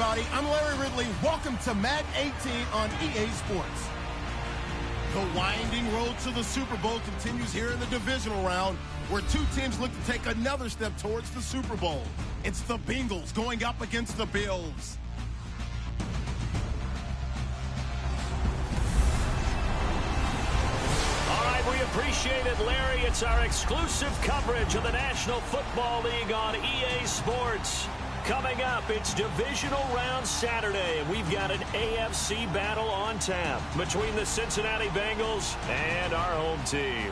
everybody. I'm Larry Ridley. Welcome to Madden 18 on EA Sports. The winding road to the Super Bowl continues here in the divisional round, where two teams look to take another step towards the Super Bowl. It's the Bengals going up against the Bills. All right, we appreciate it, Larry. It's our exclusive coverage of the National Football League on EA Sports. Coming up, it's Divisional Round Saturday, and we've got an AFC battle on tap between the Cincinnati Bengals and our home team.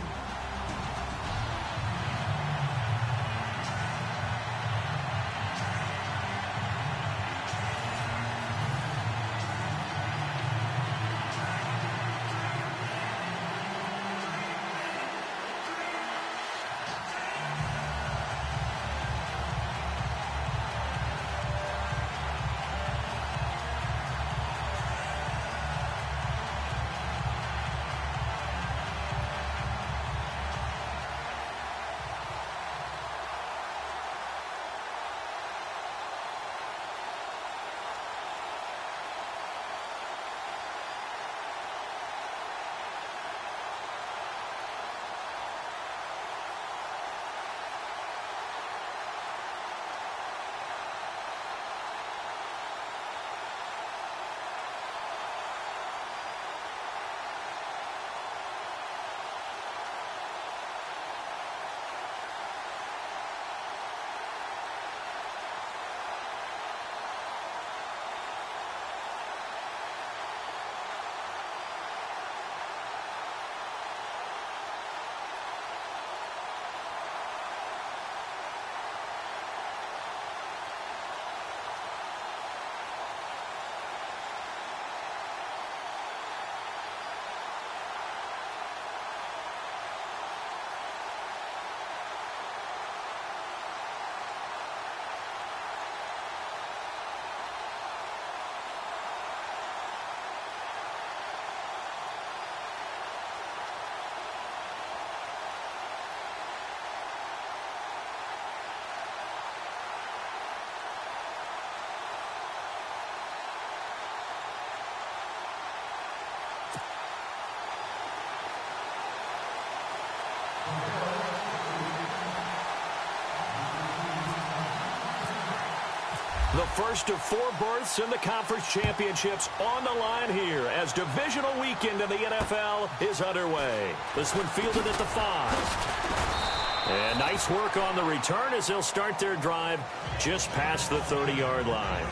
The first of 4 berths in the conference championships on the line here as divisional weekend in the NFL is underway. This one fielded at the 5. And nice work on the return as they'll start their drive just past the 30-yard line.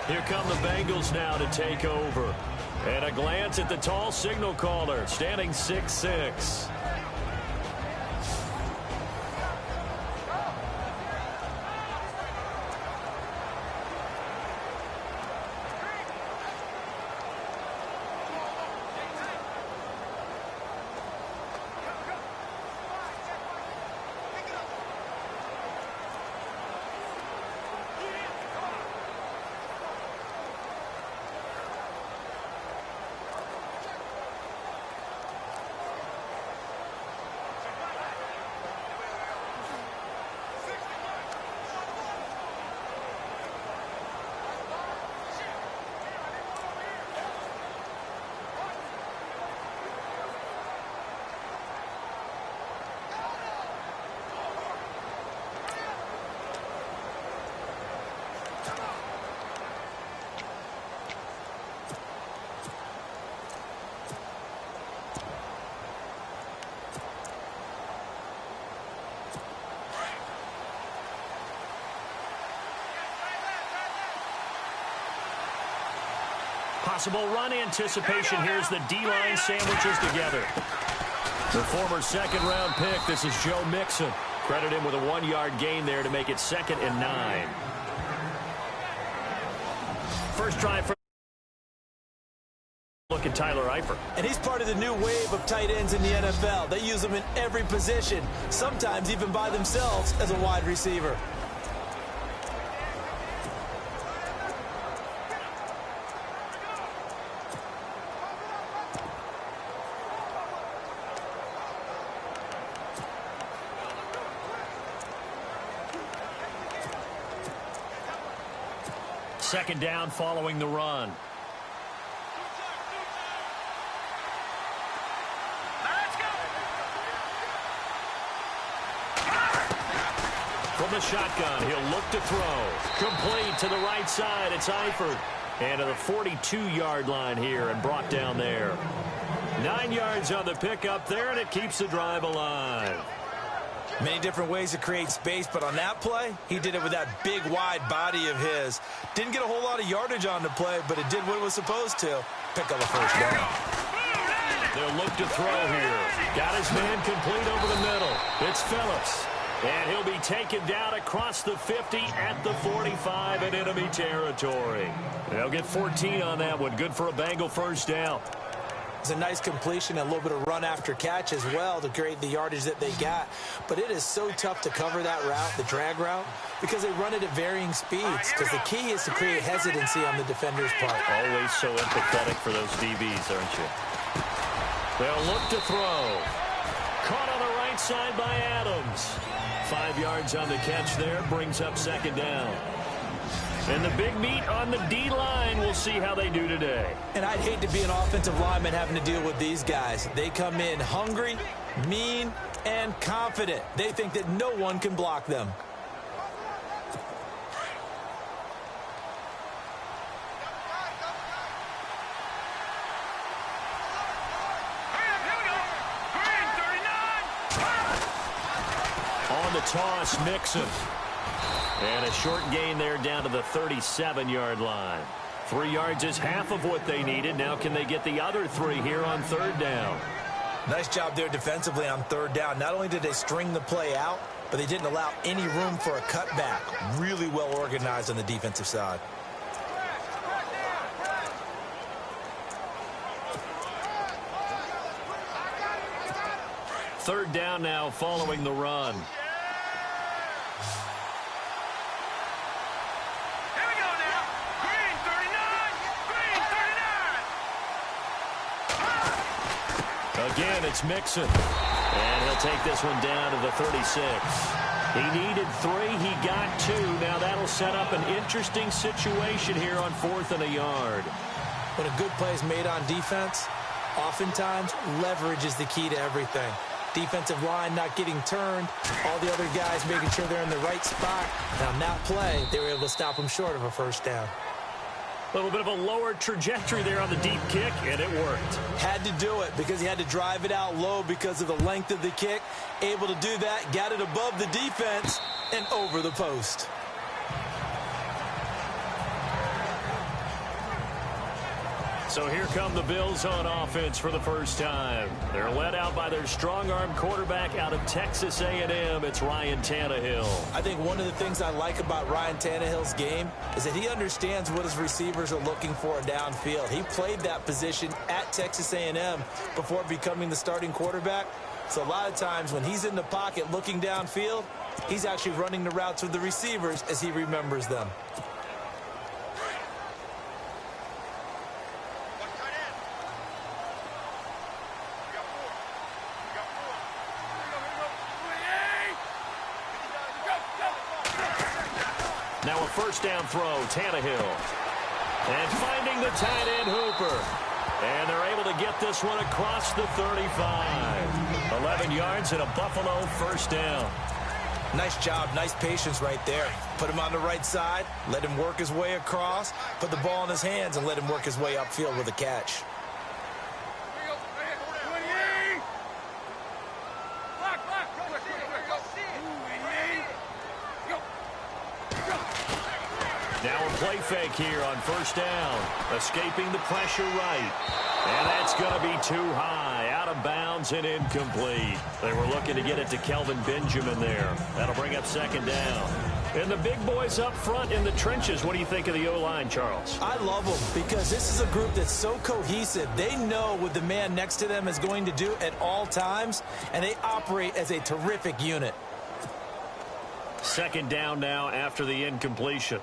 Here come the Bengals now to take over. And a glance at the tall signal caller, standing 6'6". Possible run anticipation. Here's the D-line sandwiches together. The former second-round pick, this is Joe Mixon. Credit him with a 1-yard gain there to make it 2nd and 9. First try for look at Tyler Eifert. And he's part of the new wave of tight ends in the NFL. They use them in every position, sometimes even by themselves as a wide receiver. second down following the run. From the shotgun, he'll look to throw. Complete to the right side. It's Eifert. And to the 42-yard line here and brought down there. 9 yards on the pickup there, and it keeps the drive alive. Many different ways to create space, but on that play, he did it with that big, wide body of his. Didn't get a whole lot of yardage on the play, but it did what it was supposed to. Pick up a first down. They'll look to throw here. Got his man complete over the middle. It's Phillips. And he'll be taken down across the 50 at the 45 in enemy territory. They'll get 14 on that one. Good for a Bengal first down. It's a nice completion and a little bit of run after catch as well to create the yardage that they got. But it is so tough to cover that route, the drag route, because they run it at varying speeds. Because the key is to create hesitancy on the defender's part. Always so empathetic for those DBs, aren't you? They'll look to throw. Caught on the right side by Adams. 5 yards on the catch there, brings up second down. And the big meat on the D-line, we'll see how they do today. And I'd hate to be an offensive lineman having to deal with these guys. They come in hungry, mean, and confident. They think that no one can block them. On the toss, Mixon. And a short gain there down to the 37-yard line. 3 yards is half of what they needed. Now can they get the other 3 here on third down? Nice job there defensively on third down. Not only did they string the play out, but they didn't allow any room for a cutback. Really well organized on the defensive side. Third down now following the run. Again, it's Mixon. And he'll take this one down to the 36. He needed 3. He got 2. Now that'll set up an interesting situation here on 4th and a yard. When a good play is made on defense, oftentimes leverage is the key to everything. Defensive line not getting turned. All the other guys making sure they're in the right spot. And on that play, they were able to stop him short of a first down. A little bit of a lower trajectory there on the deep kick, and it worked. Had to do it because he had to drive it out low because of the length of the kick. Able to do that, got it above the defense and over the post. So here come the Bills on offense for the first time. They're led out by their strong-arm quarterback out of Texas A&M. It's Ryan Tannehill. I think one of the things I like about Ryan Tannehill's game is that he understands what his receivers are looking for downfield. He played that position at Texas A&M before becoming the starting quarterback. So a lot of times when he's in the pocket looking downfield, he's actually running the routes with the receivers as he remembers them. Now a first down throw, Tannehill. And finding the tight end, Hooper. And they're able to get this one across the 35. 11 yards and a Buffalo first down. Nice job, nice patience right there. Put him on the right side, let him work his way across, put the ball in his hands, and let him work his way upfield with a catch. Now a play fake here on first down. Escaping the pressure right. And that's going to be too high. Out of bounds and incomplete. They were looking to get it to Kelvin Benjamin there. That'll bring up second down. And the big boys up front in the trenches. What do you think of the O-line, Charles? I love them because this is a group that's so cohesive. They know what the man next to them is going to do at all times, and they operate as a terrific unit. Second down now after the incompletion.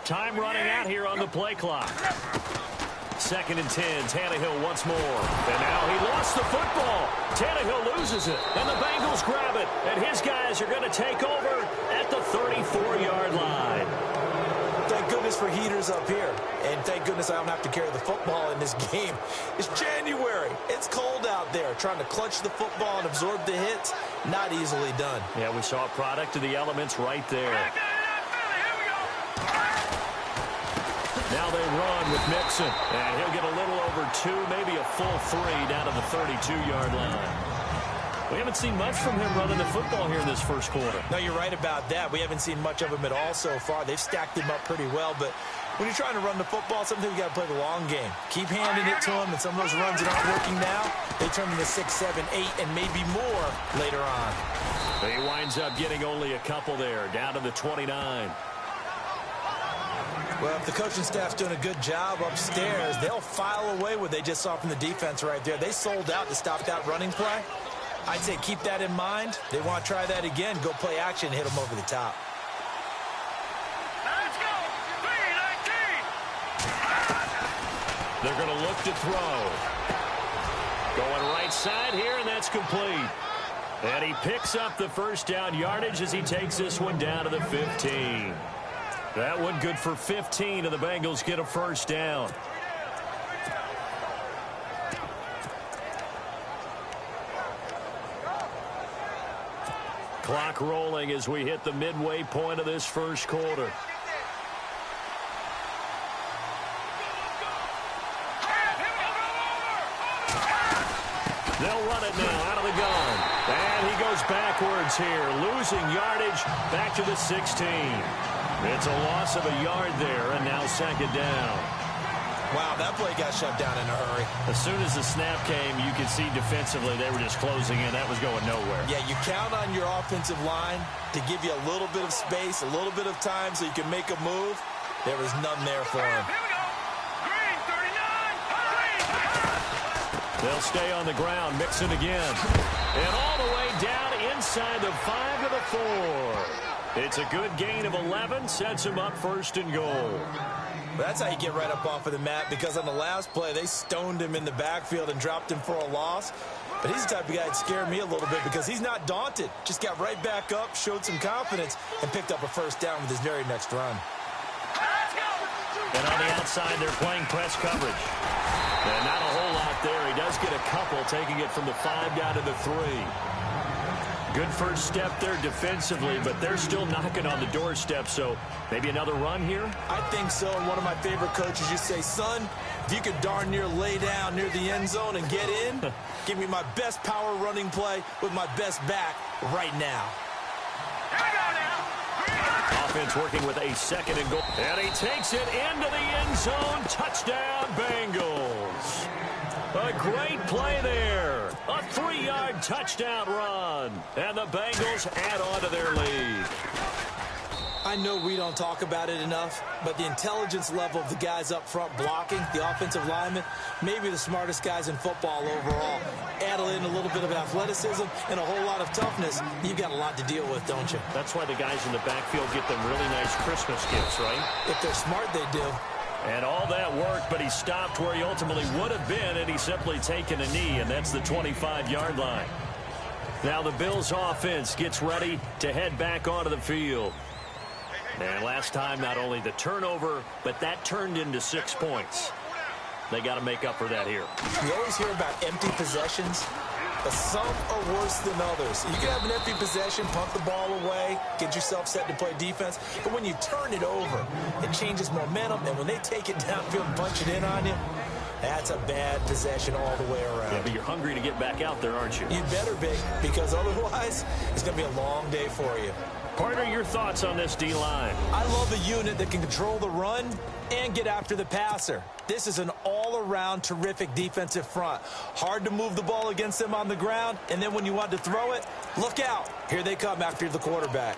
Time running out here on the play clock. 2nd and 10. Tannehill once more. And now he lost the football. Tannehill loses it. And the Bengals grab it. And his guys are going to take over at the 34-yard line. Thank goodness for heaters up here. And thank goodness I don't have to carry the football in this game. It's January. It's cold out there. Trying to clutch the football and absorb the hits, not easily done. Yeah, we saw a product of the elements right there. Now they run with Mixon. And he'll get a little over 2, maybe a full 3 down to the 32-yard line. We haven't seen much from him running the football here in this first quarter. No, you're right about that. We haven't seen much of him at all so far. They've stacked him up pretty well, but when you're trying to run the football, sometimes you got to play the long game. Keep handing it to him, and some of those runs that aren't working now, they turn into 6, 7, 8, and maybe more later on. He winds up getting only a couple there, down to the 29. Well, if the coaching staff's doing a good job upstairs, they'll file away what they just saw from the defense right there. They sold out to stop that running play. I'd say keep that in mind. They want to try that again. Go play action and hit them over the top. Let's go. 3-19. They're going to look to throw. Going right side here, and that's complete. And he picks up the first down yardage as he takes this one down to the 15. That one good for 15, and the Bengals get a first down. Clock rolling as we hit the midway point of this first quarter. They'll run it now out of the gun. And he goes backwards here, losing yardage back to the 16. It's a loss of a yard there, and now 2nd down. Wow, that play got shut down in a hurry. As soon as the snap came, you could see defensively they were just closing in. That was going nowhere. Yeah, you count on your offensive line to give you a little bit of space, a little bit of time so you can make a move. There was none there for him. Here we go. Green, 39. They'll stay on the ground, Mixon again. And all the way down inside the 5 to the 4. It's a good gain of 11, sets him up 1st and goal. That's how you get right up off of the mat, because on the last play, they stoned him in the backfield and dropped him for a loss. But he's the type of guy that scared me a little bit because he's not daunted. Just got right back up, showed some confidence, and picked up a first down with his very next run. And on the outside, they're playing press coverage. And not a whole lot there. He does get a couple, taking it from the 5 down to the 3. Good first step there defensively, but they're still knocking on the doorstep, so maybe another run here? I think so. And one of my favorite coaches, you say, son, if you could darn near lay down near the end zone and get in, give me my best power running play with my best back right now. Offense working with a 2nd and goal. And he takes it into the end zone. Touchdown, Bengals. A great play there. A 3-yard touchdown run. And the Bengals add on to their lead. I know we don't talk about it enough, but the intelligence level of the guys up front blocking, the offensive linemen, maybe the smartest guys in football overall. Add in a little bit of athleticism and a whole lot of toughness, you've got a lot to deal with, don't you? That's why the guys in the backfield get them really nice Christmas gifts, right? If they're smart, they do. And all that worked, but he stopped where he ultimately would have been, and he's simply taken a knee, and that's the 25-yard line. Now the Bills' offense gets ready to head back onto the field. And last time, not only the turnover, but that turned into 6 points. They got to make up for that here. You always hear about empty possessions, but some are worse than others. You can have an empty possession, punt the ball away, get yourself set to play defense, but when you turn it over, it changes momentum, and when they take it downfield and punch it in on you, that's a bad possession all the way around. Yeah, but you're hungry to get back out there, aren't you? You better be, because otherwise, it's going to be a long day for you. Partner, your thoughts on this D-line? I love a unit that can control the run and get after the passer. This is an all-around terrific defensive front. Hard to move the ball against them on the ground, and then when you want to throw it, look out. Here they come after the quarterback.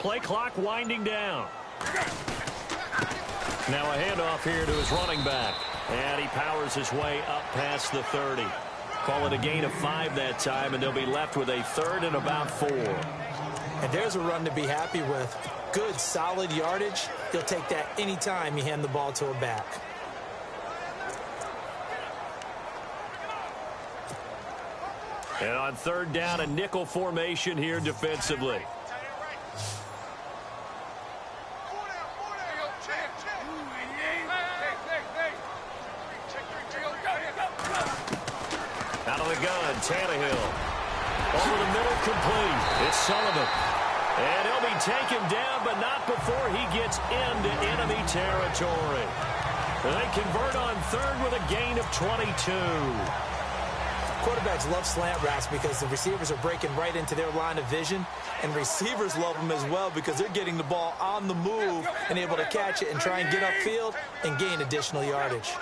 Play clock winding down. Now a handoff here to his running back. And he powers his way up past the 30. Call it a gain of 5 that time, and they'll be left with a 3rd and about 4. And there's a run to be happy with. Good, solid yardage. He'll take that anytime you hand the ball to a back. And on 3rd down, a nickel formation here defensively. Out of the gun, Tannehill. Over the middle, complete. It's Sullivan. And he'll be taken down, but not before he gets into enemy territory. They convert on 3rd with a gain of 22. Quarterbacks love slant routes because the receivers are breaking right into their line of vision, and receivers love them as well because they're getting the ball on the move and able to catch it and try and get upfield and gain additional yardage.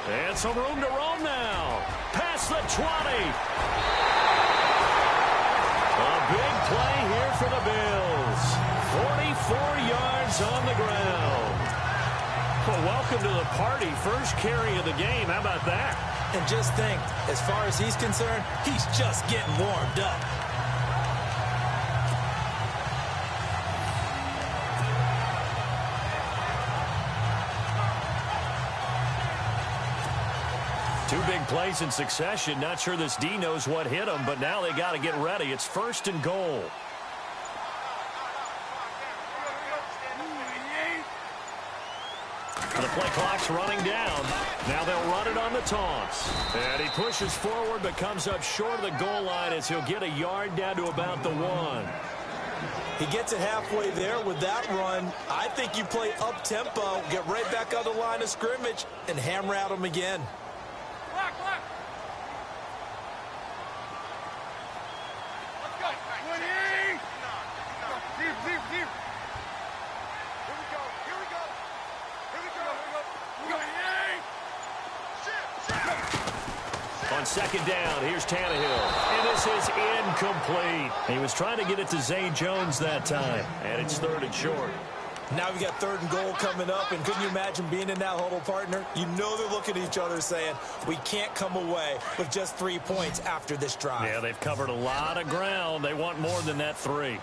And some room to roam now. Past the 20. A big play here for the Bills. 44 yards on the ground. Well, welcome to the party. First carry of the game. How about that? And just think, as far as he's concerned, he's just getting warmed up. Two big plays in succession. Not sure this D knows what hit him, but now they got to get ready. It's 1st and goal. The play clock's running down. Now they'll run it on the taunts. And he pushes forward but comes up short of the goal line as he'll get a yard down to about the 1. He gets it halfway there with that run. I think you play up-tempo, get right back on the line of scrimmage, and hammer at him again. Lock. Let's go. 20. Deep. Here we go. On 2nd down, here's Tannehill. And this is incomplete. He was trying to get it to Zay Jones that time. And it's 3rd and short. Now we got 3rd and goal coming up, and couldn't you imagine being in that huddle, partner? You know they're looking at each other saying, we can't come away with just 3 points after this drive. Yeah, they've covered a lot of ground. They want more than that 3.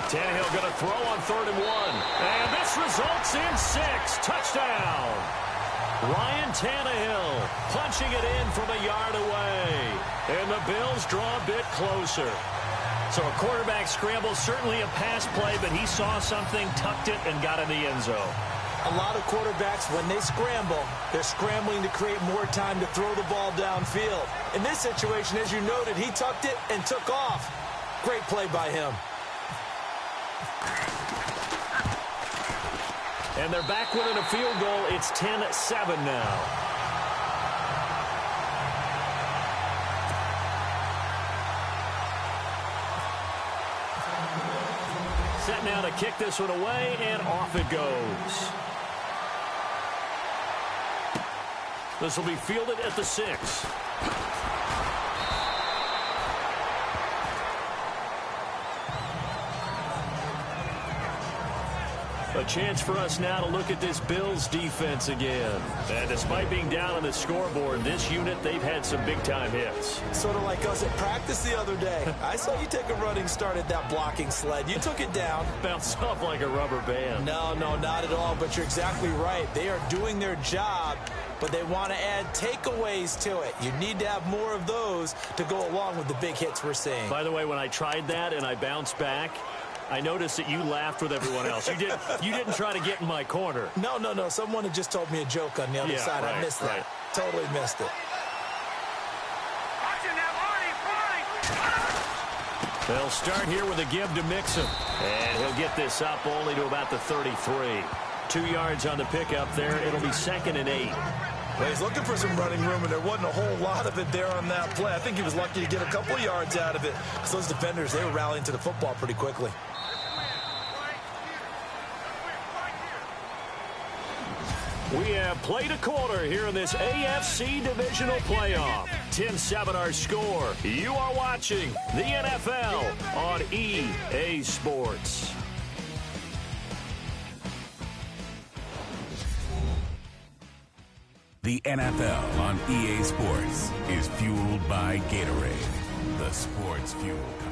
Tannehill going to throw on 3rd and 1. And this results in 6. Touchdown. Ryan Tannehill punching it in from a yard away. And the Bills draw a bit closer. So a quarterback scramble, certainly a pass play, but he saw something, tucked it, and got in the end zone. A lot of quarterbacks, when they scramble, they're scrambling to create more time to throw the ball downfield. In this situation, as you noted, he tucked it and took off. Great play by him. And they're back within a field goal. It's 10-7 now. Set now to kick this one away, and off it goes. This will be fielded at the 6. A chance for us now to look at this Bills defense again. And despite being down on the scoreboard, this unit, they've had some big-time hits. Sort of like us at practice the other day. I saw you take a running start at that blocking sled. You took it down. Bounced off like a rubber band. No, not at all, but you're exactly right. They are doing their job, but they want to add takeaways to it. You need to have more of those to go along with the big hits we're seeing. By the way, when I tried that and I bounced back, I noticed that you laughed with everyone else. You didn't try to get in my corner. No. Someone had just told me a joke on the other side. Right, I missed that. Right. Totally missed it. They'll start here with a give to Mixon. And he'll get this up only to about the 33. 2 yards on the pickup there. It'll be 2nd and 8. Well, he's looking for some running room, and there wasn't a whole lot of it there on that play. I think he was lucky to get a couple yards out of it. Because those defenders, they were rallying to the football pretty quickly. We have played a quarter here in this AFC Divisional playoff. 10-7 our score. You are watching the NFL on EA Sports. The NFL on EA Sports is fueled by Gatorade, the sports fuel company.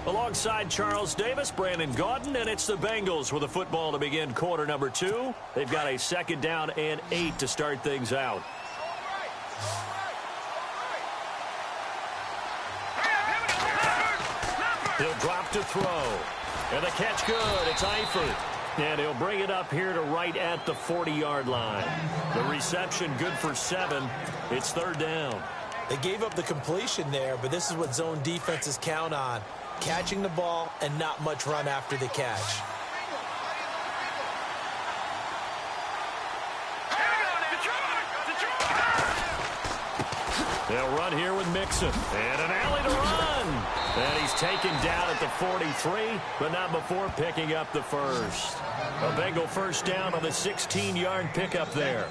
Alongside Charles Davis, Brandon Gaudin, and it's the Bengals with the football to begin quarter number 2. They've got a 2nd down and 8 to start things out. He'll drop to throw. And the catch good. It's Eifert. And he'll bring it up here to right at the 40-yard line. The reception good for 7. It's 3rd down. They gave up the completion there, but this is what zone defenses count on. Catching the ball and not much run after the catch. They'll run here with Mixon. And an alley to run. And he's taken down at the 43, but not before picking up the first. A Bengal 1st down on the 16-yard pickup there.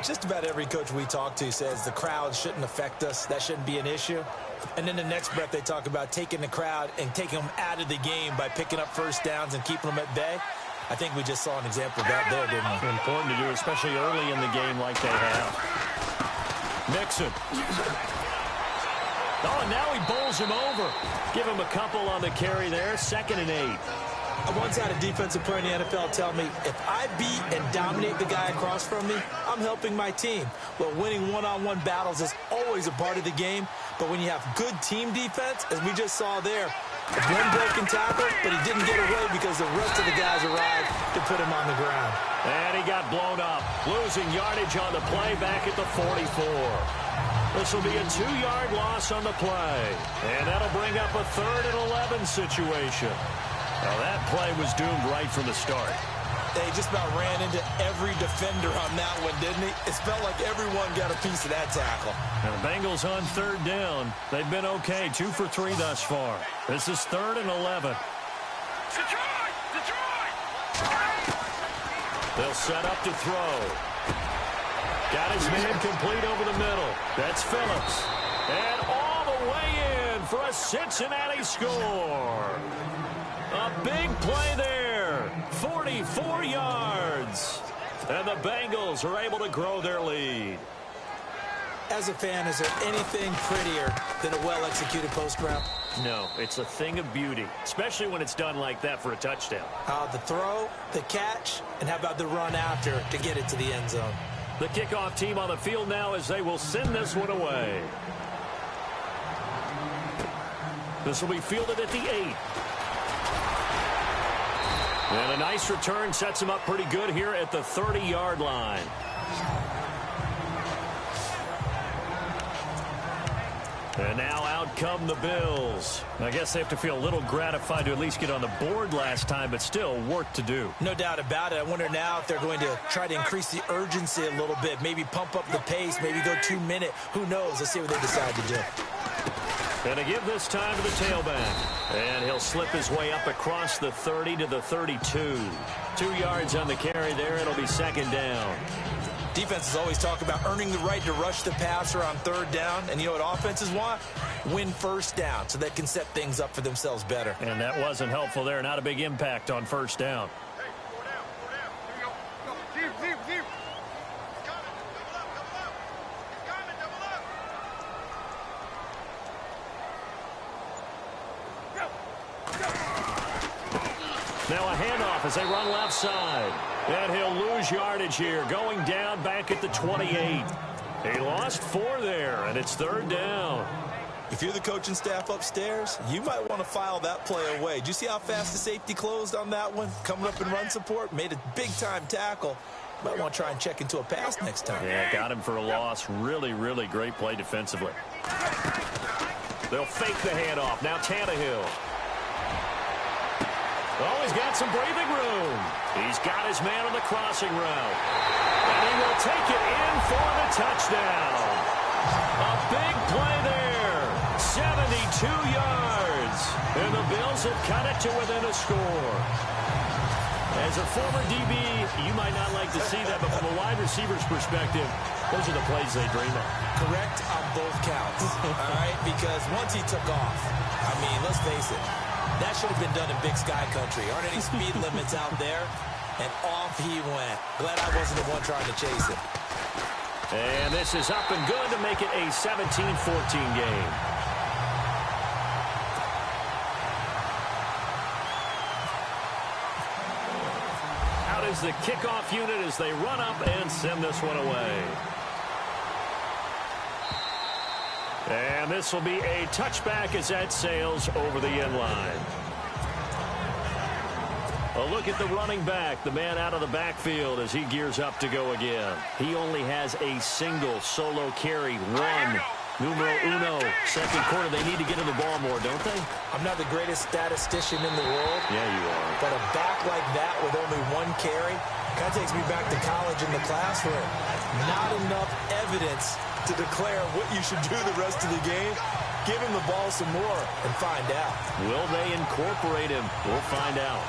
Just about every coach we talk to says the crowd shouldn't affect us. That shouldn't be an issue. And then the next breath they talk about taking the crowd and taking them out of the game by picking up 1st downs and keeping them at bay. I think we just saw an example of that there, didn't we? Important to do, especially early in the game like they have. Mixon. Oh, and now he bowls him over. Give him a couple on the carry there. 2nd and 8. I once had a defensive player in the NFL tell me, if I beat and dominate the guy across from me, I'm helping my team. Well, winning one-on-one battles is always a part of the game, but when you have good team defense, as we just saw there, one broken tackle, but he didn't get away because the rest of the guys arrived to put him on the ground. And he got blown up, losing yardage on the play back at the 44. This will be a 2-yard loss on the play, and that'll bring up a 3rd and 11 situation. Now, that play was doomed right from the start. They just about ran into every defender on that one, didn't he? It felt like everyone got a piece of that tackle. Now, the Bengals on 3rd down. They've been okay, 2 for 3 thus far. This is 3rd and 11. They'll set up to throw. Got his man complete over the middle. That's Phillips. And all the way in for a Cincinnati score. A big play there. 44 yards. And the Bengals are able to grow their lead. As a fan, is there anything prettier than a well-executed post route? No, it's a thing of beauty, especially when it's done like that for a touchdown. The throw, the catch, and how about the run after to get it to the end zone? The kickoff team on the field now as they will send this one away. This will be fielded at the 8. And a nice return sets him up pretty good here at the 30-yard line. And now out come the Bills. I guess they have to feel a little gratified to at least get on the board last time, but still work to do. No doubt about it. I wonder now if they're going to try to increase the urgency a little bit, maybe pump up the pace, maybe go 2-minute. Who knows? Let's see what they decide to do. And to give this time to the tailback. And he'll slip his way up across the 30 to the 32. 2 yards on the carry there. It'll be 2nd down. Defenses always talk about earning the right to rush the passer on 3rd down. And you know what offenses want? Win 1st down so they can set things up for themselves better. And that wasn't helpful there. Not a big impact on 1st down. Now a handoff as they run left side. And he'll lose yardage here, going down back at the 28. He lost 4 there, and it's 3rd down. If you're the coaching staff upstairs, you might want to file that play away. Did you see how fast the safety closed on that one? Coming up in run support, made a big-time tackle. Might want to try and check into a pass next time. Yeah, got him for a loss. Really, really great play defensively. They'll fake the handoff. Now Tannehill. Oh, he's got some breathing room. He's got his man on the crossing route. And he will take it in for the touchdown. A big play there. 72 yards. And the Bills have cut it to within a score. As a former DB, you might not like to see that, but from a wide receiver's perspective, those are the plays they dream of. Correct on both counts, all right? Because once he took off, I mean, let's face it, that should have been done in Big Sky Country. Aren't any speed limits out there? And off he went. Glad I wasn't the one trying to chase him. And this is up and good to make it a 17-14 game. Out is the kickoff unit as they run up and send this one away. And this will be a touchback as that sails over the end line. A look at the running back, the man out of the backfield as he gears up to go again. He only has a single solo carry, one. Numero uno, second quarter. They need to get him the ball more, don't they? I'm not the greatest statistician in the world. Yeah, you are. But a back like that with only one carry kind of takes me back to college in the classroom. Not enough evidence to declare what you should do the rest of the game. Give him the ball some more and find out. Will they incorporate him? We'll find out.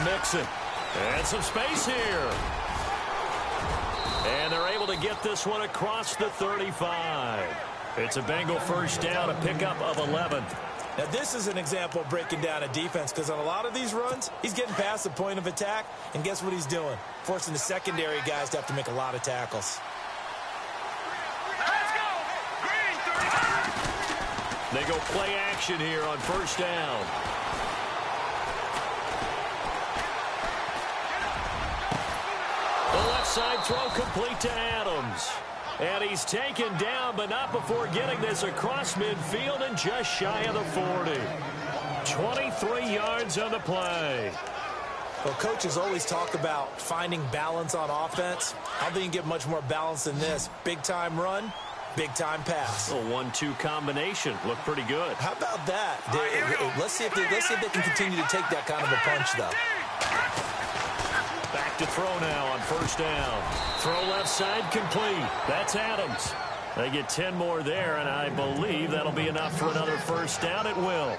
Mixon. And some space here. And they're able to get this one across the 35. It's a Bengal first down, a pickup of 11. Now, this is an example of breaking down a defense because on a lot of these runs, he's getting past the point of attack, and guess what he's doing? Forcing the secondary guys to have to make a lot of tackles. Let's go! Green 35! They go play action here on first down. Side throw complete to Adams. And he's taken down, but not before getting this across midfield and just shy of the 40. 23 yards on the play. Well, coaches always talk about finding balance on offense. I don't think you can get much more balance than this. Big-time run, big-time pass. A 1-2 combination. Looked pretty good. How about that? Let's see if they can continue to take that kind of a punch, though. Back to throw now on first down. Throw left side complete. That's Adams. They get 10 more there, and I believe that'll be enough for another first down. It will.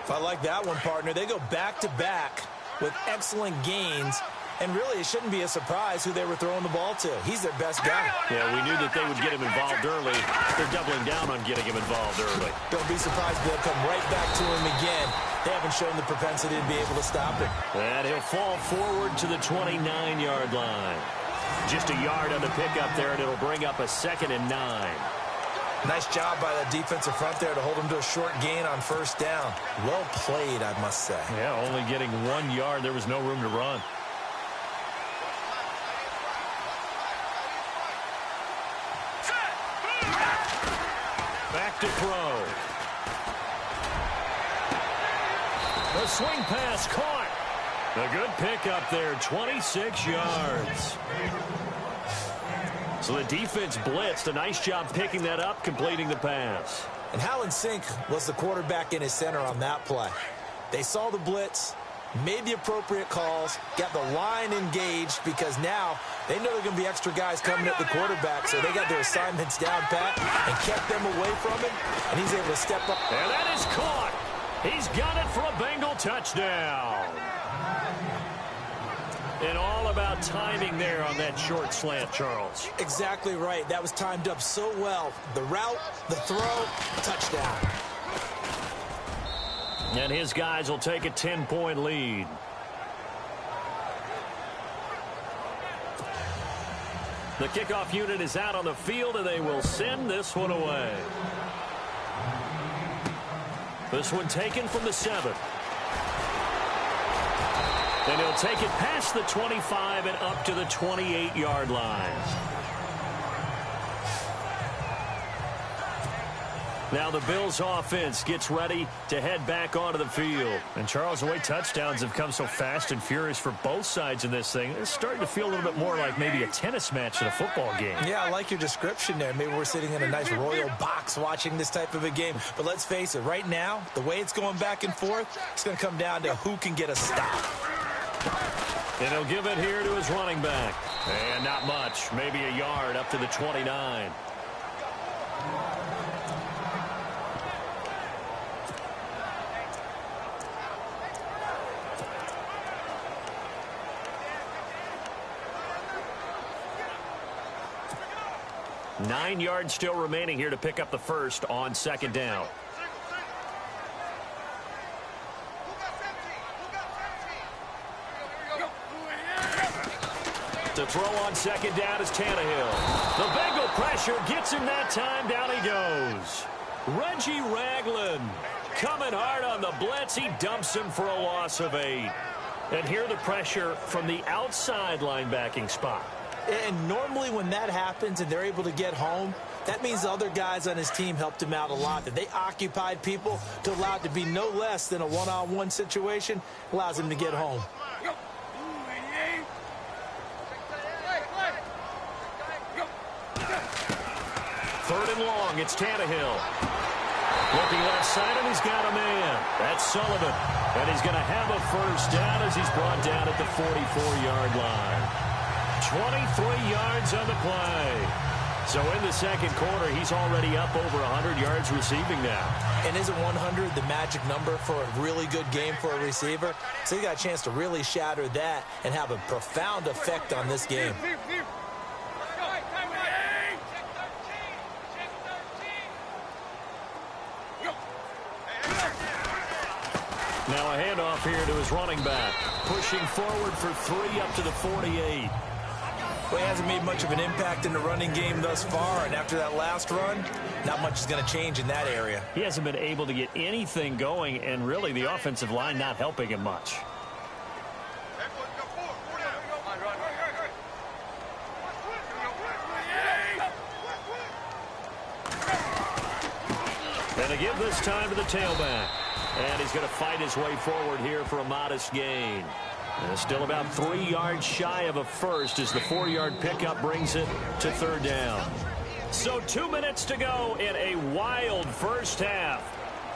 I like that one, partner. They go back-to-back with excellent gains, and really it shouldn't be a surprise who they were throwing the ball to. He's their best guy. Yeah, we knew that they would get him involved early. They're doubling down on getting him involved early. Don't be surprised they'll come right back to him again. They haven't shown the propensity to be able to stop him. And he'll fall forward to the 29-yard line. Just a yard on the pickup there, and it'll bring up a 2nd and 9. Nice job by the defensive front there to hold him to a short gain on first down. Well played, I must say. Yeah, only getting 1 yard. There was no room to run. Back to throw. The swing pass caught. A good pickup there, 26 yards. So the defense blitzed. A nice job picking that up, completing the pass. And how in sync was the quarterback in his center on that play? They saw the blitz, made the appropriate calls, got the line engaged because now they know there are going to be extra guys coming at the quarterback, so they got their assignments down pat and kept them away from him, and he's able to step up. And that is caught. He's got it for a Bengal touchdown. And all about timing there on that short slant, Charles. Exactly right. That was timed up so well. The route, the throw, touchdown. And his guys will take a 10-point lead. The kickoff unit is out on the field, and they will send this one away. This one taken from the 7. And he'll take it past the 25 and up to the 28-yard line. Now the Bills offense gets ready to head back onto the field. And Charles, the way touchdowns have come so fast and furious for both sides in this thing, it's starting to feel a little bit more like maybe a tennis match than a football game. Yeah, I like your description there. Maybe we're sitting in a nice royal box watching this type of a game. But let's face it, right now, the way it's going back and forth, it's going to come down to who can get a stop. And he'll give it here to his running back. And not much, maybe a yard up to the 29. Nine yards still remaining here to pick up the first on second down. To throw on second down is Tannehill. The Bengal pressure gets him that time. Down he goes. Reggie Ragland coming hard on the blitz. He dumps him for a loss of 8. And here the pressure from the outside linebacking spot. And normally when that happens and they're able to get home, that means the other guys on his team helped him out a lot. That they occupied people to allow it to be no less than a one-on-one situation, allows him to get home. Third and long, it's Tannehill. Looking left side, and he's got a man. That's Sullivan. And he's going to have a first down as he's brought down at the 44-yard line. 23 yards on the play. So in the second quarter, he's already up over 100 yards receiving now. And isn't 100 the magic number for a really good game for a receiver? So he got a chance to really shatter that and have a profound effect on this game. Now a handoff here to his running back. Pushing forward for 3 up to the 48. Well, he hasn't made much of an impact in the running game thus far, and after that last run, not much is going to change in that area. He hasn't been able to get anything going, and really the offensive line not helping him much. And they give this time to the tailback. And he's going to fight his way forward here for a modest gain. And still about 3 yards shy of a first as the 4-yard pickup brings it to third down. So 2 minutes to go in a wild first half.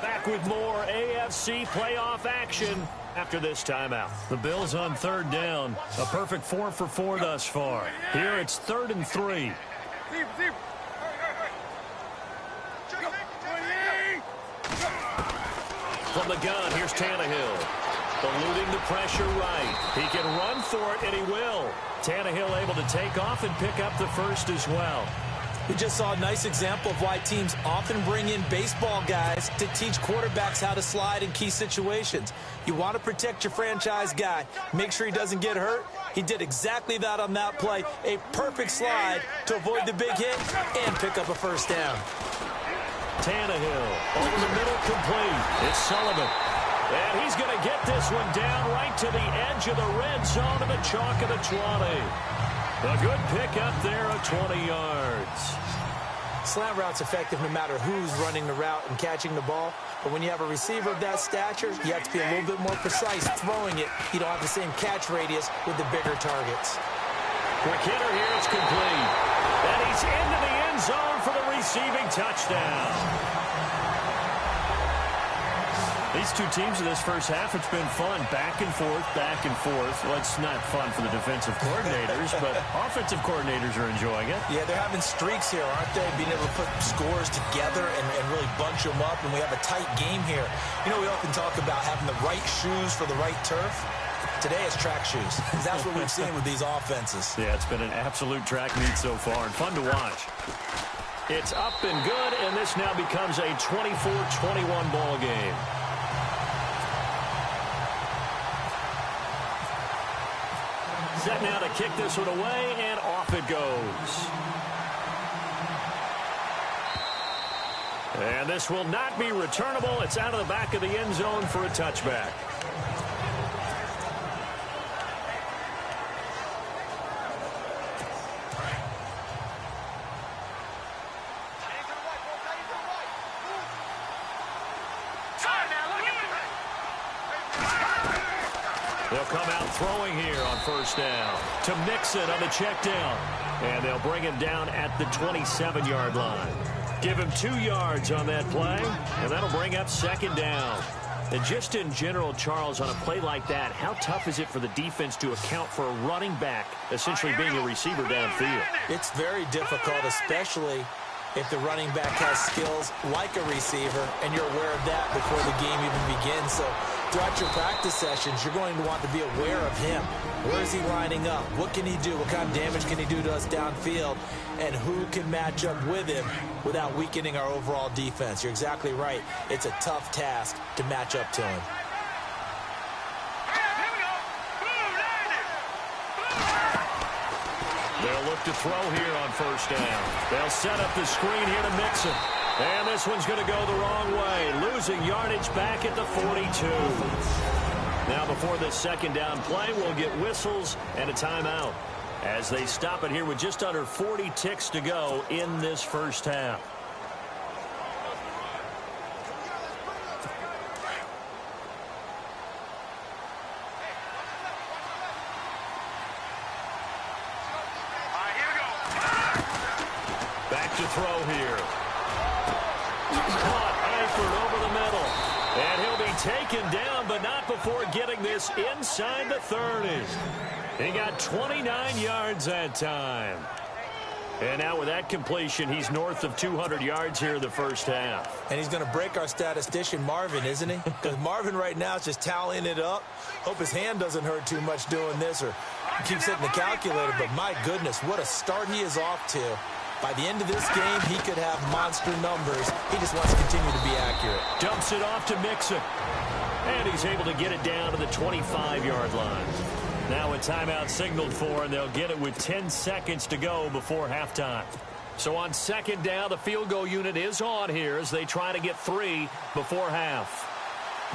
Back with more AFC playoff action after this timeout. The Bills on third down. A perfect 4 for 4 thus far. Here it's 3rd and 3. From the gun, here's Tannehill. Eluding the pressure right. He can run for it, and he will. Tannehill able to take off and pick up the first as well. We just saw a nice example of why teams often bring in baseball guys to teach quarterbacks how to slide in key situations. You want to protect your franchise guy. Make sure he doesn't get hurt. He did exactly that on that play. A perfect slide to avoid the big hit and pick up a first down. Tannehill over the middle, complete. It's Sullivan. And he's going to get this one down right to the edge of the red zone of the chalk of the 20. A good pickup there of 20 yards. Slant route's effective no matter who's running the route and catching the ball. But when you have a receiver of that stature, you have to be a little bit more precise throwing it. You don't have the same catch radius with the bigger targets. Quick hitter here, it's complete. And he's into the end zone for the receiving touchdown. These two teams in this first half, it's been fun. Back and forth, back and forth. Well, it's not fun for the defensive coordinators, but offensive coordinators are enjoying it. Yeah, they're having streaks here, aren't they? Being able to put scores together and really bunch them up, and we have a tight game here. You know, we often talk about having the right shoes for the right turf. Today it's track shoes. That's what we've seen with these offenses. Yeah, it's been an absolute track meet so far and fun to watch. It's up and good, and this now becomes a 24-21 ball game. Set now to kick this one away, and off it goes. And this will not be returnable. It's out of the back of the end zone for a touchback. They'll come out throwing here on first down to Mixon on the check down. And they'll bring him down at the 27-yard line. Give him 2 yards on that play, and that'll bring up second down. And just in general, Charles, on a play like that, how tough is it for the defense to account for a running back essentially being a receiver downfield? It's very difficult, especially if the running back has skills like a receiver, and you're aware of that before the game even begins. So throughout your practice sessions, you're going to want to be aware of him. Where is he lining up? What can he do? What kind of damage can he do to us downfield? And who can match up with him without weakening our overall defense? You're exactly right. It's a tough task to match up to him. They'll look to throw here on first down. They'll set up the screen here to Mixon. And this one's going to go the wrong way, losing yardage back at the 42. Now before this second down play, we'll get whistles and a timeout as they stop it here with just under 40 ticks to go in this first half. Back to throw here. Caught Eifert over the middle. And he'll be taken down, but not before getting this inside the 30. He got 29 yards that time. And now with that completion, he's north of 200 yards here in the first half. And he's going to break our statistician, Marvin, isn't he? Because Marvin right now is just tallying it up. Hope his hand doesn't hurt too much doing this or keeps hitting the calculator. But my goodness, what a start he is off to. By the end of this game, he could have monster numbers. He just wants to continue to be accurate. Dumps it off to Mixon. And he's able to get it down to the 25-yard line. Now a timeout signaled for, and they'll get it with 10 seconds to go before halftime. So on second down, the field goal unit is on here as they try to get 3 before half.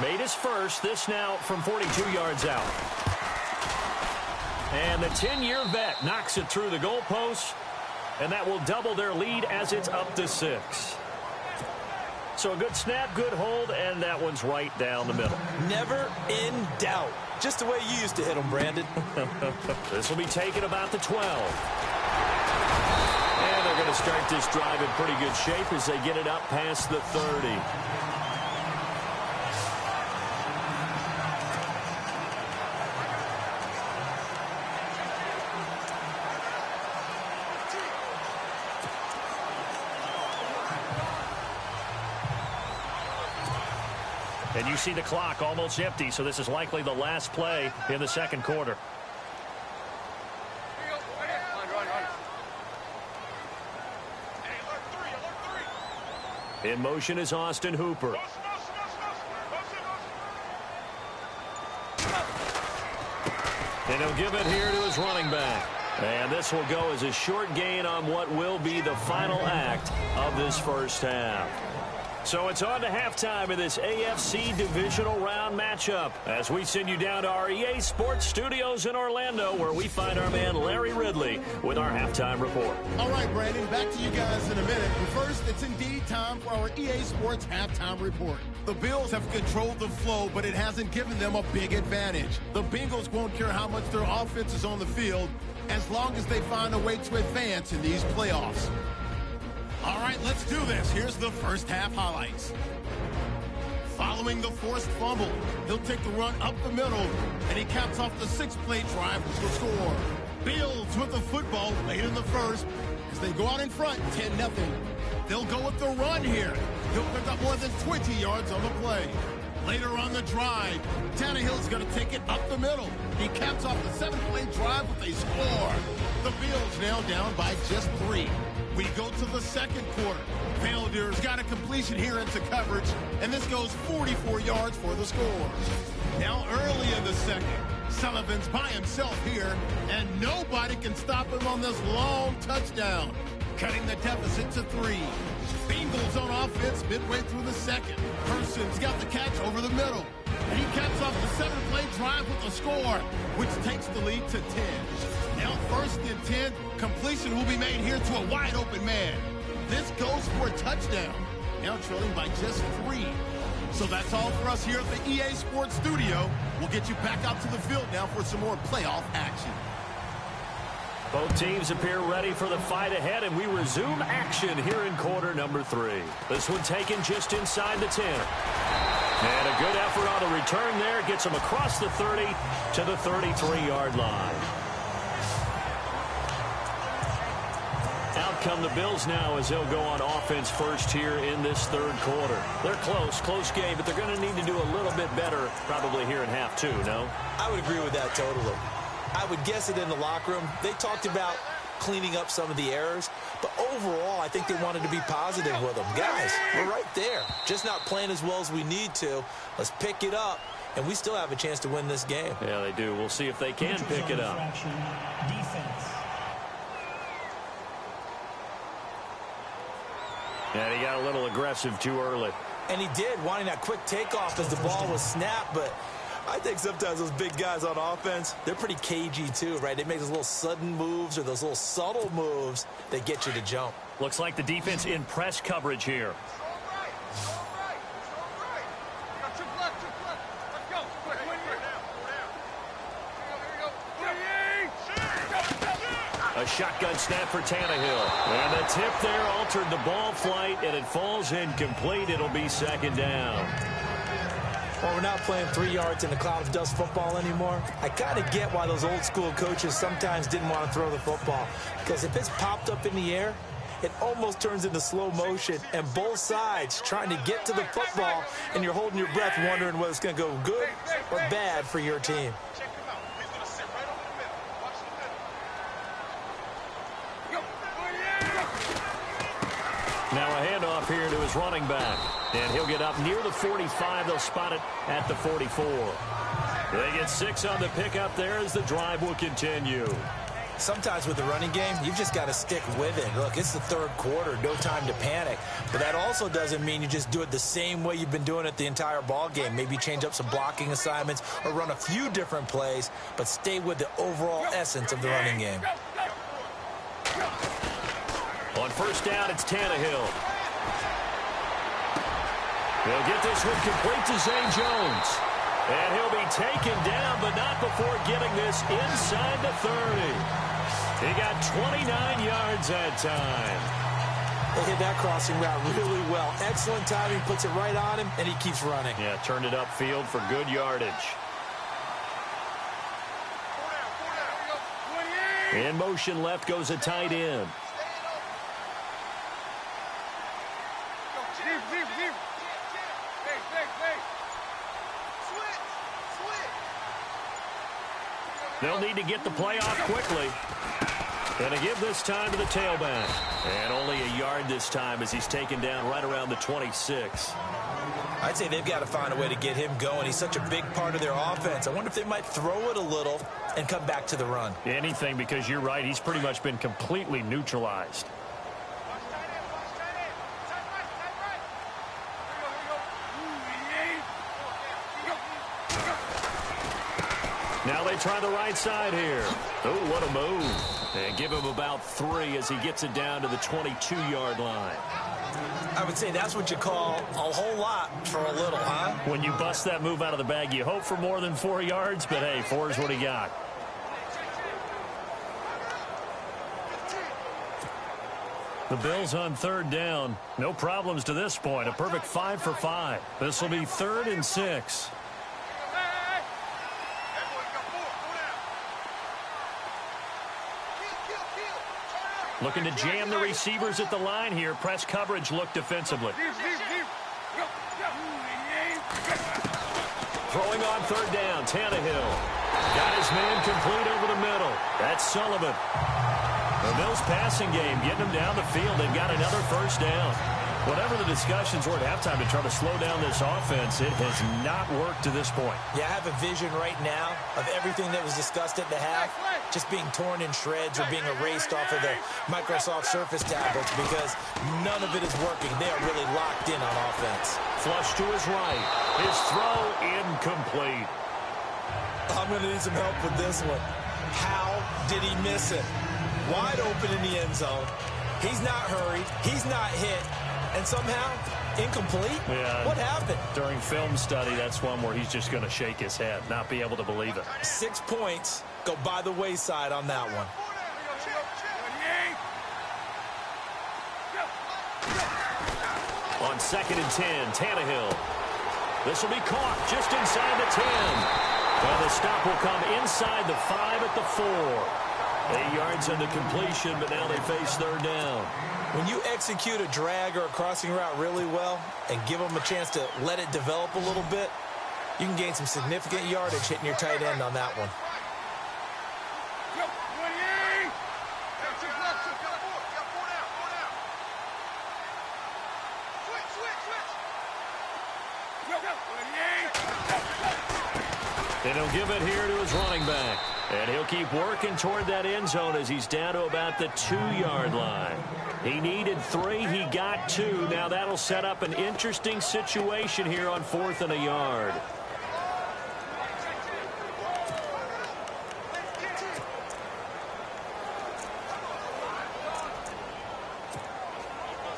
Made his first, this now from 42 yards out. And the 10-year vet knocks it through the goalpost, and that will double their lead as it's up to 6. So a good snap, good hold, and that one's right down the middle. Never in doubt. Just the way you used to hit them, Brandon. This will be taken about the 12. And they're going to start this drive in pretty good shape as they get it up past the 30. And you see the clock almost empty, so this is likely the last play in the second quarter. In motion is Austin Hooper. And he'll give it here to his running back. And this will go as a short gain on what will be the final act of this first half. So it's on to halftime in this AFC Divisional Round matchup as we send you down to our EA Sports Studios in Orlando, where we find our man Larry Ridley with our halftime report. All right, Brandon, back to you guys in a minute. But first, it's indeed time for our EA Sports halftime report. The Bills have controlled the flow, but it hasn't given them a big advantage. The Bengals won't care how much their offense is on the field as long as they find a way to advance in these playoffs. All right, let's do this. Here's the first half highlights. Following the forced fumble, he'll take the run up the middle, and he caps off the 6-play drive, which will score. Bills with the football late in the first as they go out in front 10-0. They'll go with the run here. He'll pick up more than 20 yards on the play. Later on the drive, Tannehill's going to take it up the middle. He caps off the 7-play drive with a score. The Bills now down by just 3. We go to the second quarter. Vailder's got a completion here into coverage, and this goes 44 yards for the score. Now early in the second, Sullivan's by himself here, and nobody can stop him on this long touchdown, cutting the deficit to 3. Bengals on offense midway through the second. Person's got the catch over the middle, and he caps off the 7-play drive with a score, which takes the lead to 10. Now first and 10, completion will be made here to a wide-open man. This goes for a touchdown. Now trailing by just 3. So that's all for us here at the EA Sports Studio. We'll get you back out to the field now for some more playoff action. Both teams appear ready for the fight ahead, and we resume action here in quarter number 3. This one taken just inside the 10. And a good effort on the return there. Gets him across the 30 to the 33-yard line. Out come the Bills now as they'll go on offense first here in this third quarter. They're close game, but they're going to need to do a little bit better probably here in half two, no? I would agree with that totally. I would guess it in the locker room. They talked about cleaning up some of the errors, but overall, I think they wanted to be positive with them. Guys, we're right there. Just not playing as well as we need to. Let's pick it up, and we still have a chance to win this game. Yeah, they do. We'll see if they can pick it up. And he got a little aggressive too early. And he did, wanting that quick takeoff as the ball was snapped, but I think sometimes those big guys on offense, they're pretty cagey too, right? They make those little sudden moves or those little subtle moves that get you to jump. Looks like the defense in press coverage here. A shotgun snap for Tannehill. And the tip there altered the ball flight, and it falls incomplete. It'll be second down. Well, we're not playing 3 yards in a cloud of dust football anymore. I kind of get why those old school coaches sometimes didn't want to throw the football. Because if it's popped up in the air, it almost turns into slow motion, and both sides trying to get to the football, and you're holding your breath wondering whether it's going to go good or bad for your team. Now a handoff here to his running back. And he'll get up near the 45. They'll spot it at the 44. They get 6 on the pickup there as the drive will continue. Sometimes with the running game, you've just got to stick with it. Look, it's the third quarter, no time to panic. But that also doesn't mean you just do it the same way you've been doing it the entire ball game. Maybe change up some blocking assignments or run a few different plays, but stay with the overall essence of the running game. On first down, it's Tannehill. He'll get this one complete to Zay Jones. And he'll be taken down, but not before getting this inside the 30. He got 29 yards that time. They hit that crossing route really well. Excellent timing, puts it right on him, and he keeps running. Yeah, turned it upfield for good yardage. In motion left goes a tight end. They'll need to get the play off quickly. And to give this time to the tailback. And only a yard this time as he's taken down right around the 26. I'd say they've got to find a way to get him going. He's such a big part of their offense. I wonder if they might throw it a little and come back to the run. Anything, because you're right. He's pretty much been completely neutralized. Now they try the right side here. Oh, what a move. And give him about 3 as he gets it down to the 22-yard line. I would say that's what you call a whole lot for a little, huh? When you bust that move out of the bag, you hope for more than 4 yards, but hey, 4 is what he got. The Bills on third down. No problems to this point. A perfect 5 for 5. This will be 3rd and 6. Looking to jam the receivers at the line here. Press coverage look defensively. Throwing on third down, Tannehill. Got his man complete over the middle. That's Sullivan. The Bills passing game, getting them down the field. They've got another first down. Whatever the discussions were at halftime to try to slow down this offense, it has not worked to this point. Yeah, I have a vision right now of everything that was discussed at the half just being torn in shreds or being erased off of the Microsoft Surface tablets because none of it is working. They are really locked in on offense. Flush to his right. His throw incomplete. I'm going to need some help with this one. How did he miss it? Wide open in the end zone. He's not hurried. He's not hit. And somehow, incomplete? Yeah. What happened? During film study, that's one where he's just going to shake his head, not be able to believe it. 6 points go by the wayside on that one. On 2nd and 10, Tannehill. This will be caught just inside the 10. And the stop will come inside the 5 at the 4. 8 yards on the completion, but now they face third down. When you execute a drag or a crossing route really well and give them a chance to let it develop a little bit, you can gain some significant yardage hitting your tight end on that one. And he'll give it here to his running back. And he'll keep working toward that end zone as he's down to about the 2-yard line. He needed 3. He got 2. Now that'll set up an interesting situation here on 4th and a yard.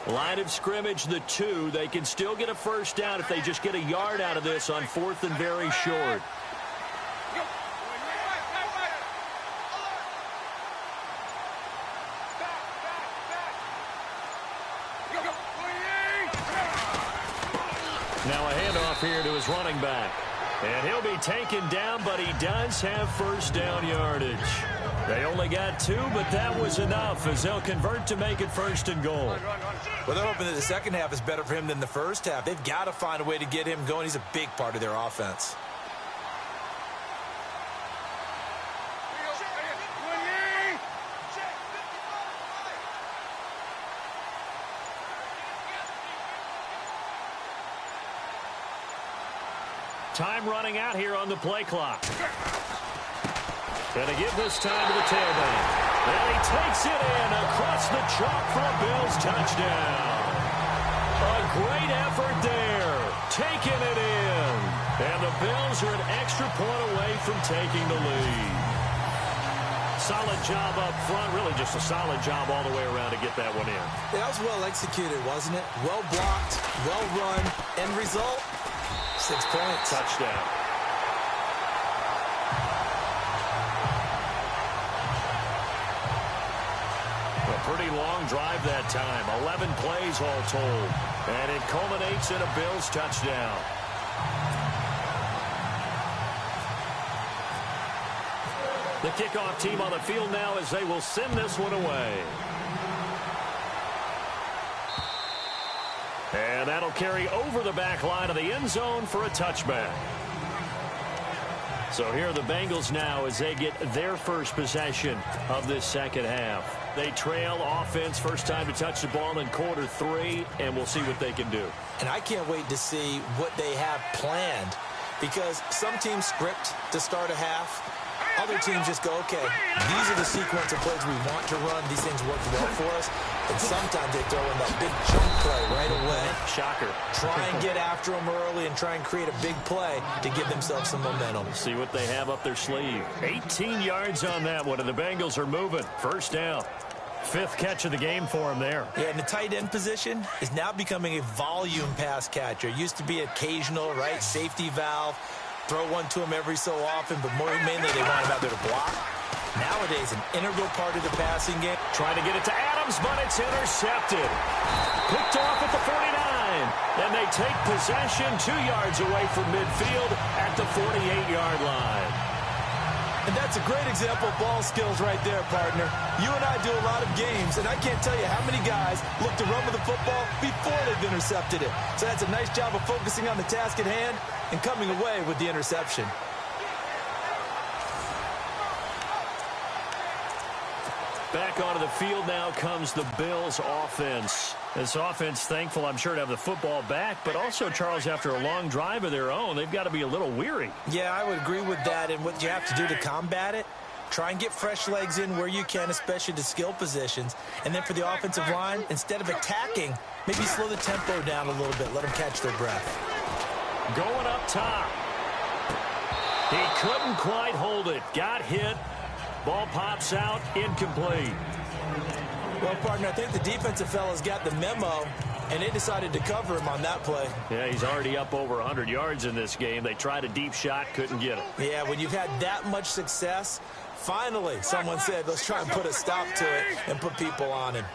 Line of scrimmage, the 2. They can still get a first down if they just get a yard out of this on 4th and very short. Now a handoff here to his running back. And he'll be taken down, but he does have first down yardage. They only got 2, but that was enough as they'll convert to make it 1st and goal. Well, they're hoping that the second half is better for him than the first half. They've got to find a way to get him going. He's a big part of their offense. Time running out here on the play clock. Gonna give this time to the tailback. And he takes it in across the chalk for a Bills touchdown. A great effort there. Taking it in. And the Bills are an extra point away from taking the lead. Solid job up front. Really just a solid job all the way around to get that one in. That was well executed, wasn't it? Well blocked, well run. End result, 6 points. Touchdown. A pretty long drive that time. 11 plays all told. And it culminates in a Bills touchdown. The kickoff team on the field now as they will send this one away. And that'll carry over the back line of the end zone for a touchback. So here are the Bengals now as they get their first possession of this second half. They trail offense, first time to touch the ball in quarter 3, and we'll see what they can do. And I can't wait to see what they have planned, because some teams script to start a half. Other teams just go, okay, these are the sequence of plays we want to run. These things work well for us. And sometimes they throw in that big chunk play right away. Shocker. Try and get after them early and try and create a big play to give themselves some momentum. See what they have up their sleeve. 18 yards on that one, and the Bengals are moving. First down. 5th catch of the game for him there. Yeah, and the tight end position is now becoming a volume pass catcher. It used to be occasional, right? Safety valve. Throw one to him every so often, but more mainly they want him out there to block. Nowadays, an integral part of the passing game. Trying to get it to Adams, but it's intercepted. Picked off at the 49. And they take possession 2 yards away from midfield at the 48-yard line. And that's a great example of ball skills right there, partner. You and I do a lot of games, and I can't tell you how many guys look to run with the football before they've intercepted it. So that's a nice job of focusing on the task at hand and coming away with the interception. Back onto the field now comes the Bills offense. This offense, thankful, I'm sure, to have the football back, but also, Charles, after a long drive of their own, they've got to be a little weary. Yeah, I would agree with that, and what you have to do to combat it, try and get fresh legs in where you can, especially to skill positions. And then for the offensive line, instead of attacking, maybe slow the tempo down a little bit, let them catch their breath. Going up top. He couldn't quite hold it. Got hit. Ball pops out, incomplete. Well, partner, I think the defensive fellas got the memo, and they decided to cover him on that play. Yeah, he's already up over 100 yards in this game. They tried a deep shot, couldn't get it. Yeah, when you've had that much success, finally someone said, let's try and put a stop to it and put people on him.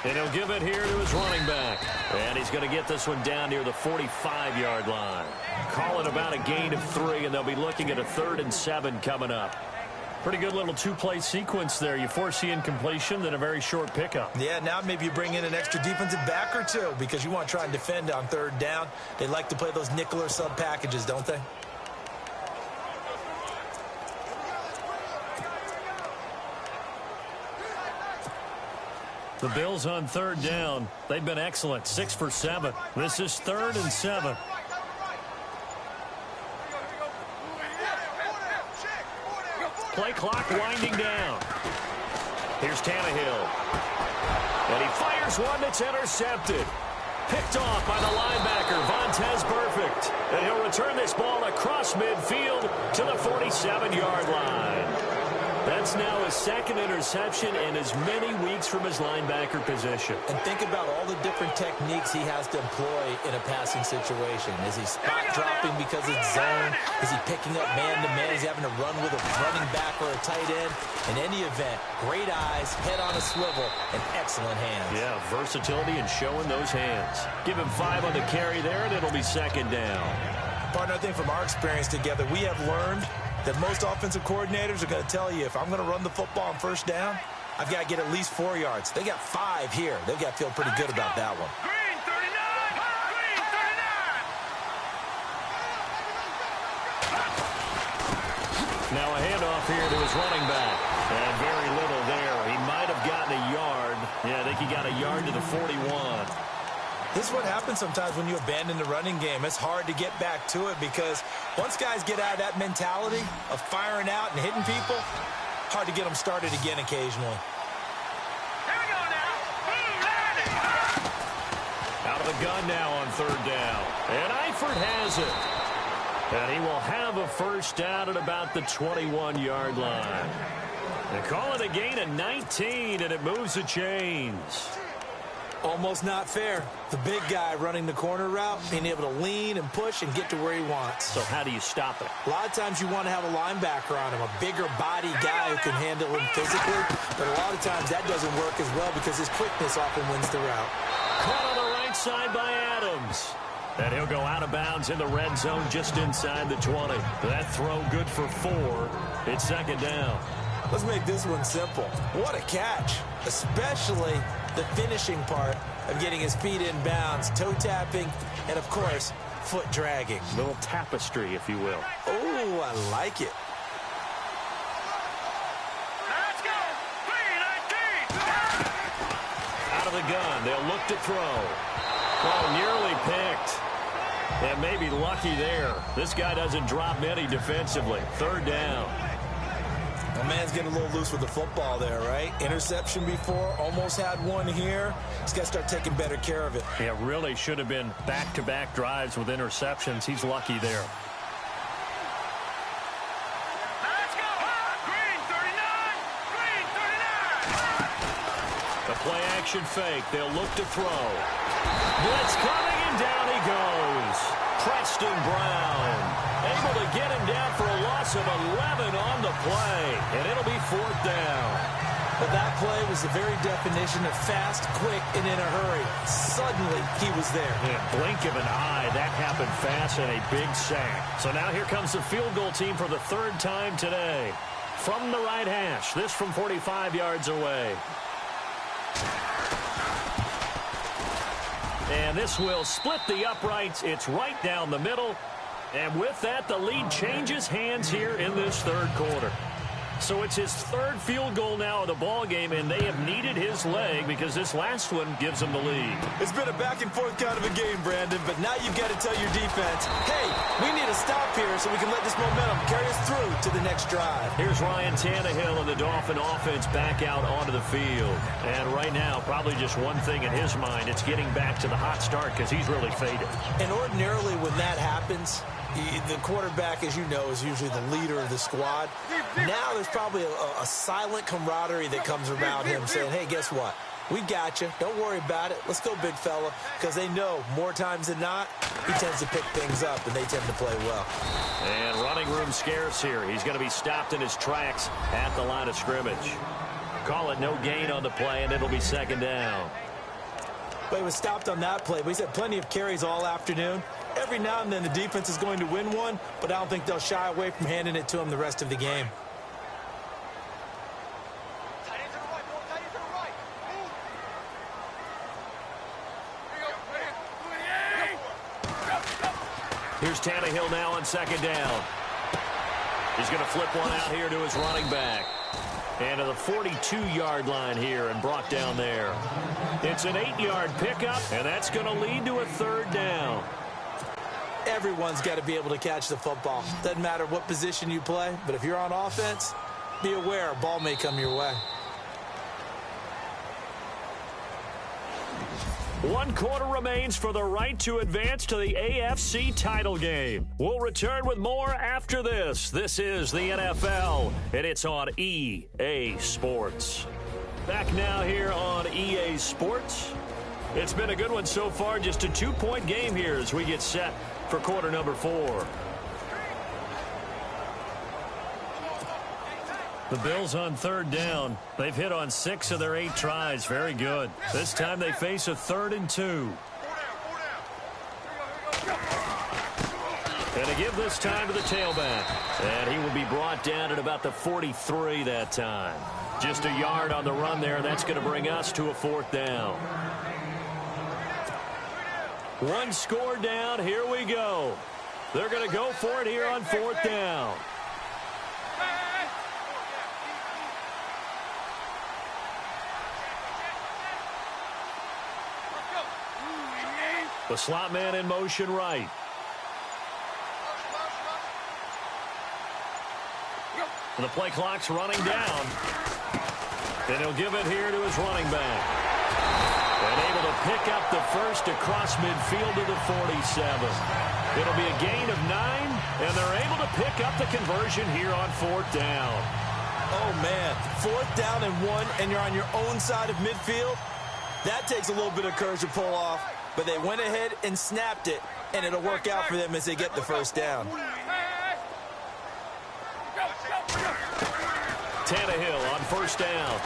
And he'll give it here to his running back. And he's going to get this one down near the 45-yard line. Call it about a gain of 3, and they'll be looking at a 3rd and 7 coming up. Pretty good little two-play sequence there. You force the incompletion, then a very short pickup. Yeah, now maybe you bring in an extra defensive back or two because you want to try and defend on 3rd down. They like to play those nickel or sub packages, don't they? The Bills on 3rd down. They've been excellent. 6 for 7. This is 3rd and 7. Play clock winding down. Here's Tannehill. And he fires one that's intercepted. Picked off by the linebacker, Vontaze Burfict. And he'll return this ball across midfield to the 47-yard line. That's now his 2nd interception in as many weeks from his linebacker position. And think about all the different techniques he has to employ in a passing situation. Is he spot dropping because it's zone? Is he picking up man-to-man? Is he having to run with a running back or a tight end? In any event, great eyes, head on a swivel, and excellent hands. Yeah, versatility and showing those hands. Give him 5 on the carry there, and it'll be 2nd down. Partner, I think from our experience together, we have learned that most offensive coordinators are going to tell you, if I'm going to run the football on 1st down, I've got to get at least 4 yards. They got 5 here. They've got to feel pretty good about that one. Green 39! Green 39! Now a handoff here to his running back. And very little there. He might have gotten a yard. Yeah, I think he got a yard to the 41. This is what happens sometimes when you abandon the running game. It's hard to get back to it because once guys get out of that mentality of firing out and hitting people, hard to get them started again occasionally. Here we go now. Out of the gun now on 3rd down. And Eifert has it. And he will have a 1st down at about the 21-yard line. They call it a gain of 19, and it moves the chains. Almost not fair. The big guy running the corner route, being able to lean and push and get to where he wants. So how do you stop it? A lot of times you want to have a linebacker on him, a bigger body guy who can handle him physically. But a lot of times that doesn't work as well because his quickness often wins the route. Caught on the right side by Adams. And he'll go out of bounds in the red zone just inside the 20. That throw good for 4. It's 2nd down. Let's make this one simple. What a catch, especially the finishing part of getting his feet in bounds, toe tapping, and of course, foot dragging. A little tapestry, if you will. Oh, I like it. Let's go. Green 19! Out of the gun, they'll look to throw. Oh, nearly picked. And maybe lucky there. This guy doesn't drop many defensively. 3rd down. The man's getting a little loose with the football there, right? Interception before, almost had one here. He's got to start taking better care of it. Yeah, really should have been back-to-back drives with interceptions. He's lucky there. Let's go. Green 39! Green 39! The play-action fake. They'll look to throw. Blitz coming, and down he goes. Preston Brown able to get him down for a loss of 11 on the play, and it'll be 4th down. But that play was the very definition of fast, quick, and in a hurry. Suddenly, he was there. Yeah, blink of an eye. That happened fast and a big sack. So now here comes the field goal team for the 3rd time today. From the right hash, this from 45 yards away. And this will split the uprights. It's right down the middle. And with that, the lead changes hands here in this 3rd quarter. So it's his 3rd field goal now of the ball game, and they have needed his leg because this last one gives them the lead. It's been a back-and-forth kind of a game, Brandon, but now you've got to tell your defense, hey, we need to stop here so we can let this momentum carry us through to the next drive. Here's Ryan Tannehill and the Dolphin offense back out onto the field. And right now, probably just one thing in his mind, it's getting back to the hot start because he's really faded. And ordinarily when that happens, the quarterback, as you know, is usually the leader of the squad. Now there's probably a silent camaraderie that comes around him saying, hey, guess what? We got you. Don't worry about it. Let's go, big fella. Because they know more times than not, he tends to pick things up, and they tend to play well. And running room scarce here. He's going to be stopped in his tracks at the line of scrimmage. Call it no gain on the play, and it'll be 2nd down. But he was stopped on that play. But he's had plenty of carries all afternoon. Every now and then the defense is going to win one, but I don't think they'll shy away from handing it to him the rest of the game. Here's Tannehill now on second down. He's going to flip one out here to his running back. And to the 42-yard line here and brought down there. It's an 8-yard pickup, and that's going to lead to a third down. Everyone's got to be able to catch the football. Doesn't matter what position you play, but if you're on offense, be aware a ball may come your way. 1 quarter remains for the right to advance to the AFC title game. We'll return with more after this. This is the NFL, and it's on EA Sports. Back now here on EA Sports. It's been a good one so far, just a 2-point game here as we get set for quarter number 4. The Bills on third down. They've hit on 6 of their 8 tries. Very good. This time they face a 3rd and 2. And to give this time to the tailback. And he will be brought down at about the 43 that time. Just a yard on the run there. That's going to bring us to a 4th down. 1 score down. Here we go. They're going to go for it here on 4th down. The slot man in motion right. And the play clock's running down. And he'll give it here to his running back. And able to pick up the first across midfield to the 47. It'll be a gain of 9, and they're able to pick up the conversion here on 4th down. Oh, man. 4th down and 1, and you're on your own side of midfield. That takes a little bit of courage to pull off. But they went ahead and snapped it, and it'll work out for them as they get the first down. Tannehill on first down.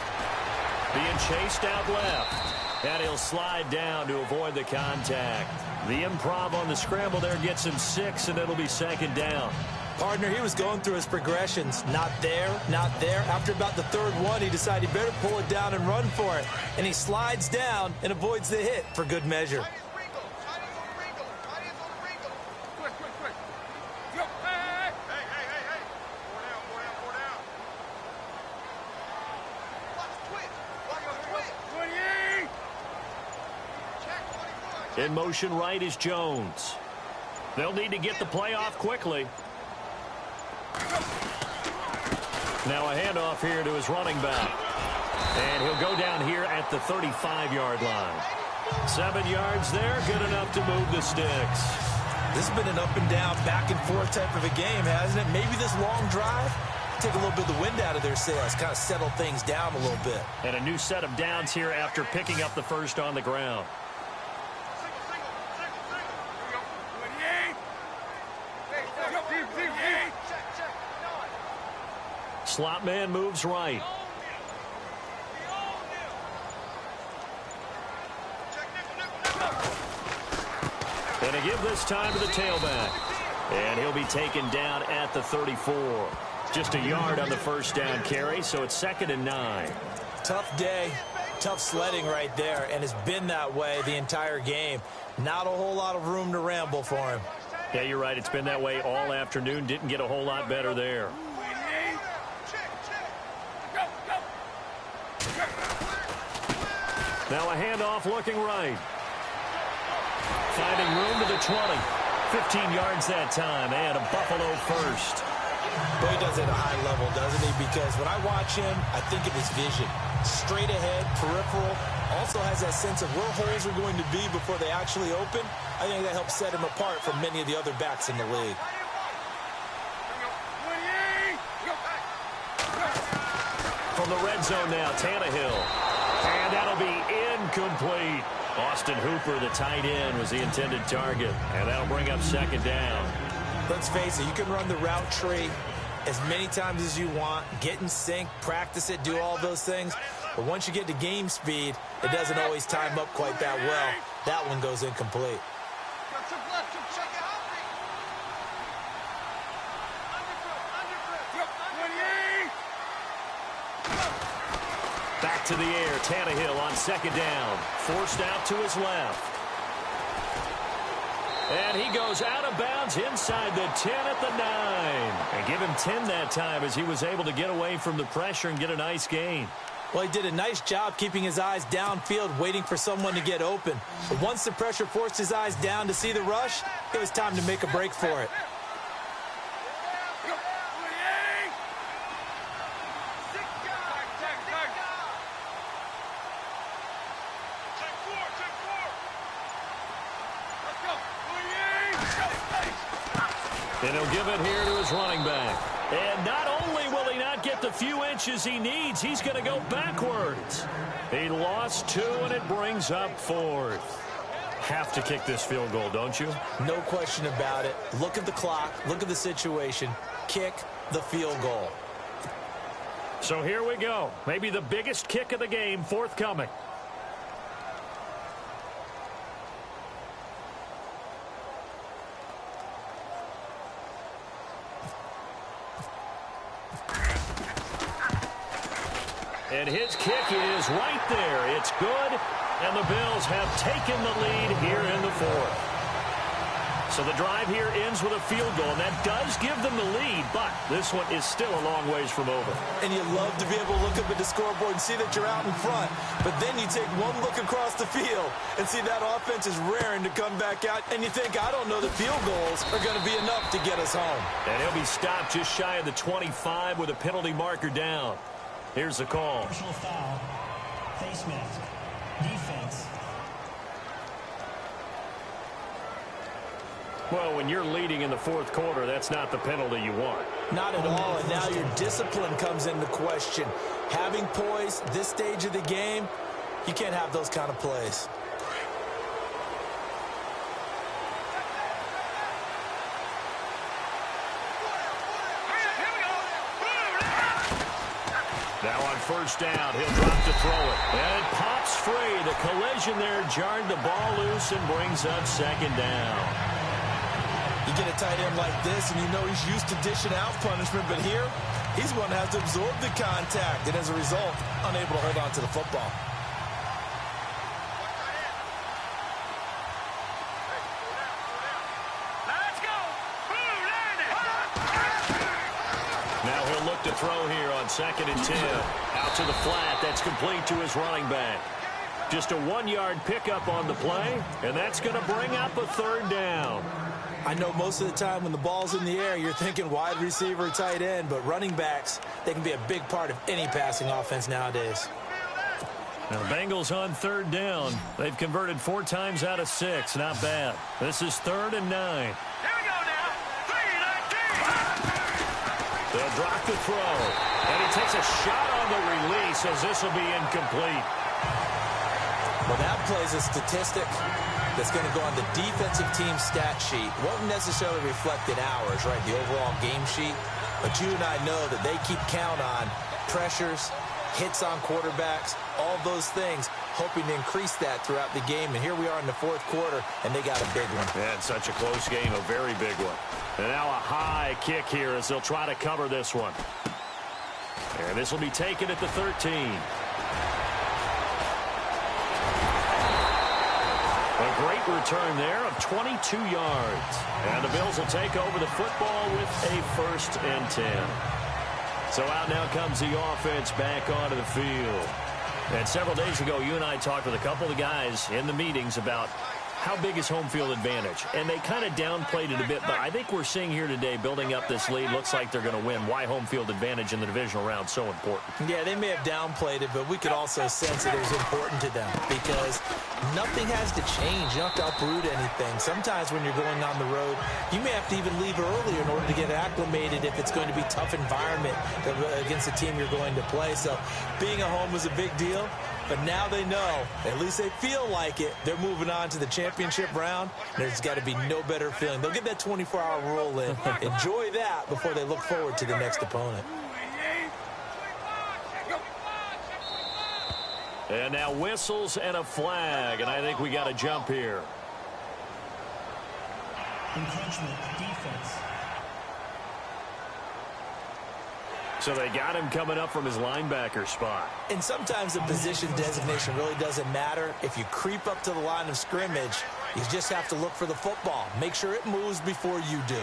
Being chased out left. And he'll slide down to avoid the contact. The improv on the scramble there gets him 6, and it'll be 2nd down. Partner, he was going through his progressions. Not there, not there. After about the 3rd one, he decided he better pull it down and run for it. And he slides down and avoids the hit for good measure. In motion right is Jones. They'll need to get the play off quickly. Now a handoff here to his running back. And he'll go down here at the 35-yard line. 7 yards there, good enough to move the sticks. This has been an up and down, back and forth type of a game, hasn't it? Maybe this long drive, take a little bit of the wind out of their sails, kind of settle things down a little bit. And a new set of downs here after picking up the first on the ground. Slot man moves right. And to give this time to the tailback. And he'll be taken down at the 34. Just a yard on the first down carry, so it's 2nd and 9. Tough day, tough sledding right there, and it's been that way the entire game. Not a whole lot of room to ramble for him. Yeah, you're right. It's been that way all afternoon. Didn't get a whole lot better there. Now a handoff looking right. Finding room to the 20. 15 yards that time, and a Buffalo first. Boy, he does it at a high level, doesn't he? Because when I watch him, I think of his vision. Straight ahead, peripheral. Also has that sense of where holes are going to be before they actually open. I think that helps set him apart from many of the other backs in the league. From the red zone now, Tannehill. And that'll be incomplete. Austin Hooper, the tight end, was the intended target. And that'll bring up 2nd down. Let's face it, you can run the route tree as many times as you want, get in sync, practice it, do all those things. But once you get to game speed, it doesn't always time up quite that well. That one goes incomplete. Back to the air, Tannehill on second down. Forced out to his left. And he goes out of bounds inside the 10 at the 9. And give him 10 that time as he was able to get away from the pressure and get a nice gain. Well, he did a nice job keeping his eyes downfield, waiting for someone to get open. But once the pressure forced his eyes down to see the rush, it was time to make a break for it. And he'll give it here to his running back. And not only will he not get the few inches he needs, he's going to go backwards. He lost 2, and it brings up 4th. Have to kick this field goal, don't you? No question about it. Look at the clock. Look at the situation. Kick the field goal. So here we go. Maybe the biggest kick of the game forthcoming. And his kick is right there. It's good, and the Bills have taken the lead here in the 4th. So the drive here ends with a field goal, and that does give them the lead, but this one is still a long ways from over. And you love to be able to look up at the scoreboard and see that you're out in front, but then you take one look across the field and see that offense is raring to come back out, and you think, I don't know that field goals are going to be enough to get us home. And he'll be stopped just shy of the 25 with a penalty marker down. Here's the call. Personal foul, face mask, defense. Well, when you're leading in the 4th quarter, that's not the penalty you want. Not at all, and now your discipline comes into question. Having poise this stage of the game, you can't have those kind of plays. Now on first down, he'll drop to throw it. And it pops free. The collision there jarred the ball loose and brings up second down. You get a tight end like this, and you know he's used to dishing out punishment, but here, he's one that has to absorb the contact, and as a result, unable to hold on to the football. Now he'll look to throw here on 2nd and 10. Out to the flat. That's complete to his running back. Just a 1-yard pickup on the play, and that's going to bring up a 3rd down. I know most of the time when the ball's in the air, you're thinking wide receiver, tight end, but running backs, they can be a big part of any passing offense nowadays. Now the Bengals on 3rd down. They've converted 4 times out of 6. Not bad. This is 3rd and 9. Here we go now. 3-19. They'll drop the throw. And he takes a shot on the release as this will be incomplete. Well, that plays a statistic that's going to go on the defensive team stat sheet. Won't necessarily reflect in ours, right, the overall game sheet. But you and I know that they keep count on pressures, hits on quarterbacks, all those things, hoping to increase that throughout the game. And here we are in the 4th quarter, and they got a big one. Yeah, it's such a close game, a very big one. And now a high kick here as they'll try to cover this one. And this will be taken at the 13. A great return there of 22 yards. And the Bills will take over the football with a 1st and 10. So out now comes the offense back onto the field. And several days ago, you and I talked with a couple of guys in the meetings about how big is home field advantage. And they kind of downplayed it a bit, but I think we're seeing here today, building up this lead, looks like they're going to win. Why home field advantage in the divisional round so important? Yeah, they may have downplayed it, but we could also sense that it was important to them because nothing has to change. You don't have to uproot anything. Sometimes when you're going on the road, you may have to even leave earlier in order to get acclimated if it's going to be a tough environment against the team you're going to play. So being at home was a big deal. But now they know, at least they feel like it, they're moving on to the championship round. There's got to be no better feeling. They'll get that 24-hour rule in. Enjoy that before they look forward to the next opponent. And now whistles and a flag, and I think we got to jump here. Encroachment defense. So they got him coming up from his linebacker spot. And sometimes the position designation really doesn't matter. If you creep up to the line of scrimmage, you just have to look for the football. Make sure it moves before you do.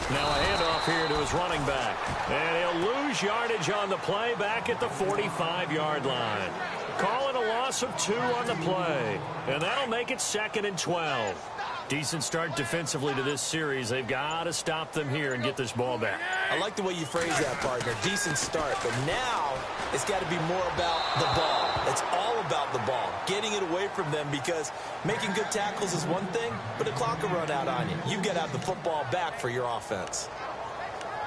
Now a handoff here to his running back. And he'll lose yardage on the play back at the 45-yard line. Call it a loss of 2 on the play. And that'll make it 2nd and 12. Decent start defensively to this series. They've got to stop them here and get this ball back. I like the way you phrase that, partner. Decent start. But now it's got to be more about the ball. It's all about the ball. Getting it away from them, because making good tackles is one thing, but the clock will run out on you. You've got to have the football back for your offense.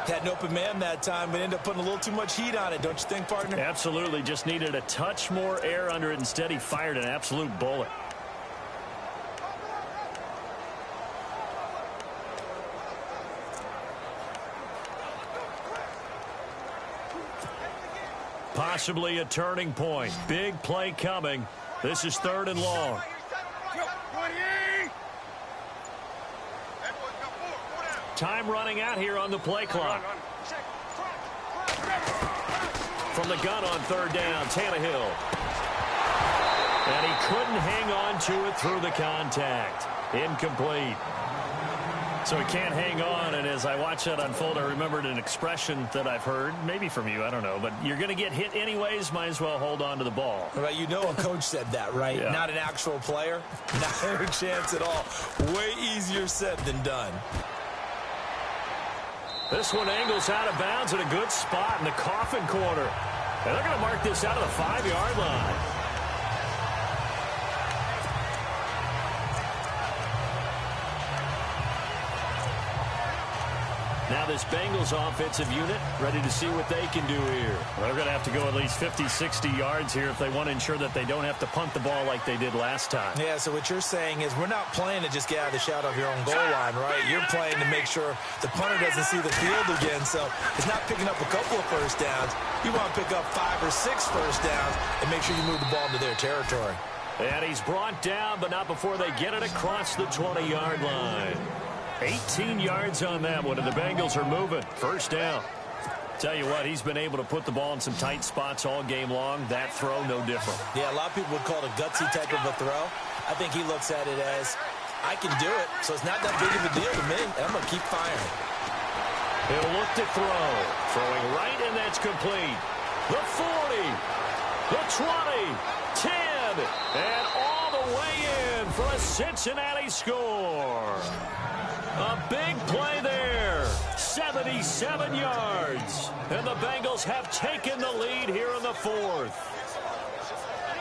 Had an open man that time, but ended up putting a little too much heat on it, don't you think, partner? Absolutely. Just needed a touch more air under it. Instead, he fired an absolute bullet. Possibly a turning point. Big play coming. This is 3rd and long. Time running out here on the play clock. From the gun on 3rd down, Tannehill. And he couldn't hang on to it through the contact. Incomplete. So he can't hang on, and as I watch that unfold, I remembered an expression that I've heard, maybe from you, I don't know, but you're going to get hit anyways, might as well hold on to the ball. Well, you know a coach said that, right? Yeah. Not an actual player. Not a chance at all. Way easier said than done. This one angles out of bounds at a good spot in the coffin corner. And they're going to mark this out of the 5-yard line. Now this Bengals offensive unit ready to see what they can do here. They're going to have to go at least 50, 60 yards here if they want to ensure that they don't have to punt the ball like they did last time. Yeah, so what you're saying is we're not playing to just get out of the shadow of your own goal line, right? You're playing to make sure the punter doesn't see the field again. So it's not picking up a couple of first downs. You want to pick up 5 or 6 first downs and make sure you move the ball into their territory. And he's brought down, but not before they get it across the 20-yard line. 18 yards on that one, and the Bengals are moving. First down. Tell you what, he's been able to put the ball in some tight spots all game long. That throw, no different. Yeah, a lot of people would call it a gutsy type of a throw. I think he looks at it as, I can do it, so it's not that big of a deal to me, and I'm going to keep firing. He'll look to throw. Throwing right, and that's complete. The 40, the 20, 10, and all the way in for a Cincinnati score. A big play there, 77 yards, and the Bengals have taken the lead here in the 4th.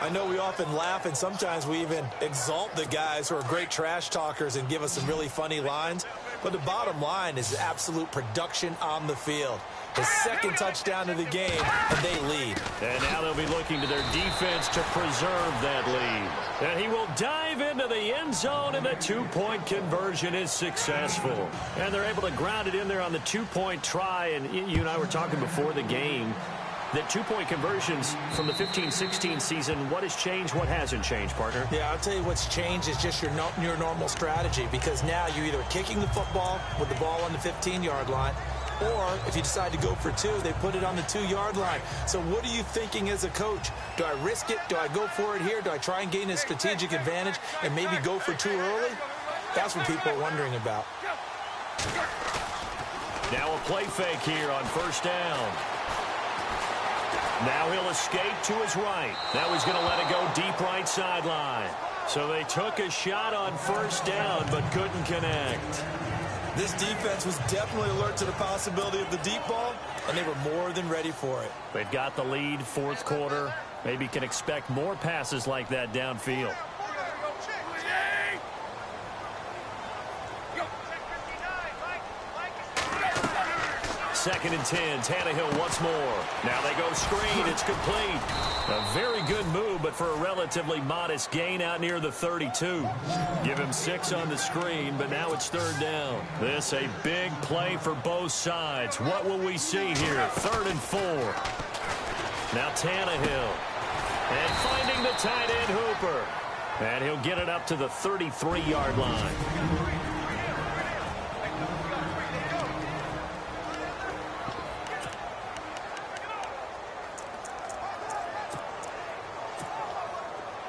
I know we often laugh, and sometimes we even exalt the guys who are great trash talkers and give us some really funny lines, but the bottom line is absolute production on the field. His 2nd touchdown of the game, and they lead. And now they'll be looking to their defense to preserve that lead. And he will dive into the end zone, and the 2-point conversion is successful. And they're able to ground it in there on the 2-point try. And you and I were talking before the game that 2-point conversions from the 15-16 season, what has changed, what hasn't changed, partner? Yeah, I'll tell you what's changed is just your normal strategy, because now you're either kicking the football with the ball on the 15-yard line, or if you decide to go for 2, they put it on the 2-yard line. So what are you thinking as a coach? Do I risk it? Do I go for it here? Do I try and gain a strategic advantage and maybe go for 2 early? That's what people are wondering about. Now a play fake here on first down. Now he'll escape to his right. Now he's going to let it go deep right sideline. So they took a shot on first down but couldn't connect. This defense was definitely alert to the possibility of the deep ball, and they were more than ready for it. They've got the lead, 4th quarter. Maybe can expect more passes like that downfield. 2nd and 10. Tannehill once more. Now they go screen. It's complete. A very good move, but for a relatively modest gain out near the 32. Give him 6 on the screen, but now it's 3rd down. This a big play for both sides. What will we see here? 3rd and 4. Now Tannehill. And finding the tight end Hooper. And he'll get it up to the 33-yard line.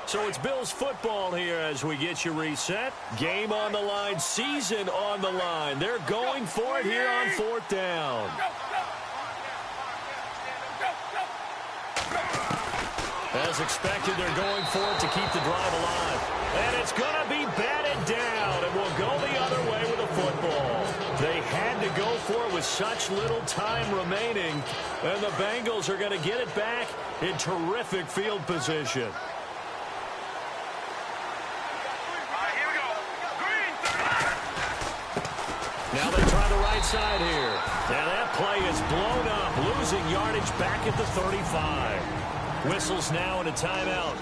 So it's Bills football here as we get you reset. Game on the line, season on the line. They're going for it here on 4th down. As expected, they're going for it to keep the drive alive. And it's going to be batted down, and will go the other way with a football. They had to go for it with such little time remaining, and the Bengals are going to get it back in terrific field position. Now they try the right side here. And that play is blown up, losing yardage back at the 35. Whistles now and a timeout.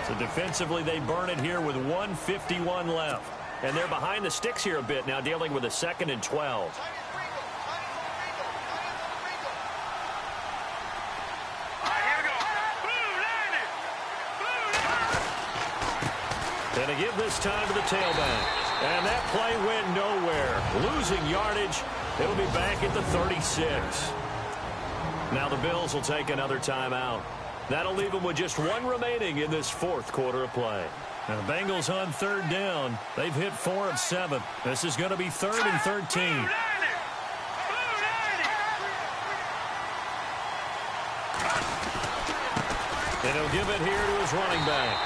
So defensively, they burn it here with 1:51 left. And they're behind the sticks here a bit now, dealing with a 2nd and 12. And they give this time to the tailback. And that play went nowhere. Losing yardage. It'll be back at the 36. Now the Bills will take another timeout. That'll leave them with just 1 remaining in this 4th quarter of play. And the Bengals on 3rd down. They've hit 4 of 7. This is going to be 3rd and 13. And he'll give it here to his running back.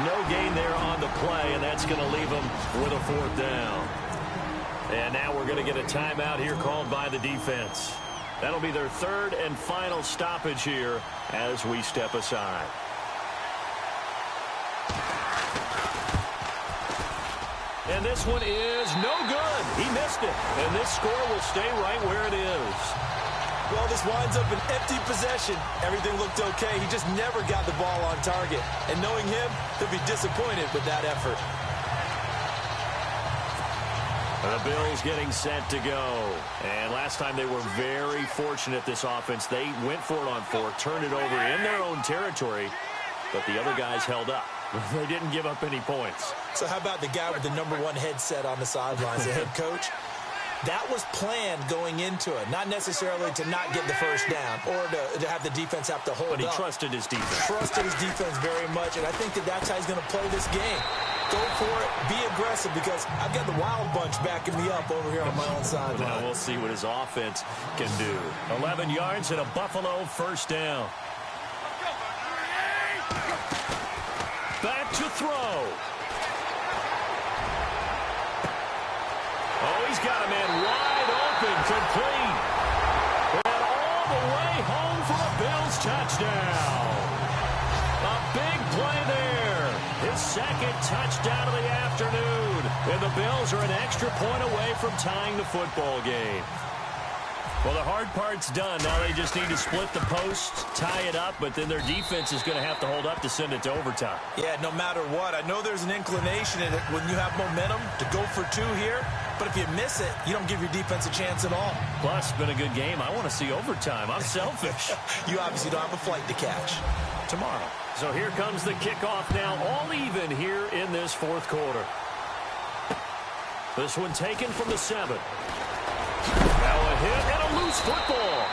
No gain there on the play, and that's going to leave him with a 4th down. And now we're going to get a timeout here called by the defense. That'll be their 3rd and final stoppage here as we step aside. And this one is no good. He missed it. And this score will stay right where it is. Well, this winds up an empty possession. Everything looked okay. He just never got the ball on target. And knowing him, he'll be disappointed with that effort. The Bills getting set to go. And last time they were very fortunate, this offense. They went for it on 4, turned it over in their own territory, but the other guys held up. They didn't give up any points. So how about the guy with the #1 headset on the sidelines, the head coach? That was planned going into it, not necessarily to not get the first down or to have the defense have to hold up. But he trusted his defense. Trusted his defense very much, and I think that's how he's going to play this game. Go for it, be aggressive, because I've got the wild bunch backing me up over here on my own sideline. Now we'll see what his offense can do. 11 yards and a Buffalo 1st down. Back to throw. Oh, he's got a man wide open, complete. And all the way home for a Bills touchdown. A big play there. His 2nd touchdown of the afternoon. And the Bills are an extra point away from tying the football game. Well, the hard part's done. Now they just need to split the post, tie it up, but then their defense is going to have to hold up to send it to overtime. Yeah, no matter what. I know there's an inclination in it when you have momentum to go for 2 here, but if you miss it, you don't give your defense a chance at all. Plus, it's been a good game. I want to see overtime. I'm selfish. You obviously don't have a flight to catch. Tomorrow. So here comes the kickoff now, all even here in this 4th quarter. This one taken from the 7. Now a hit and a loose football.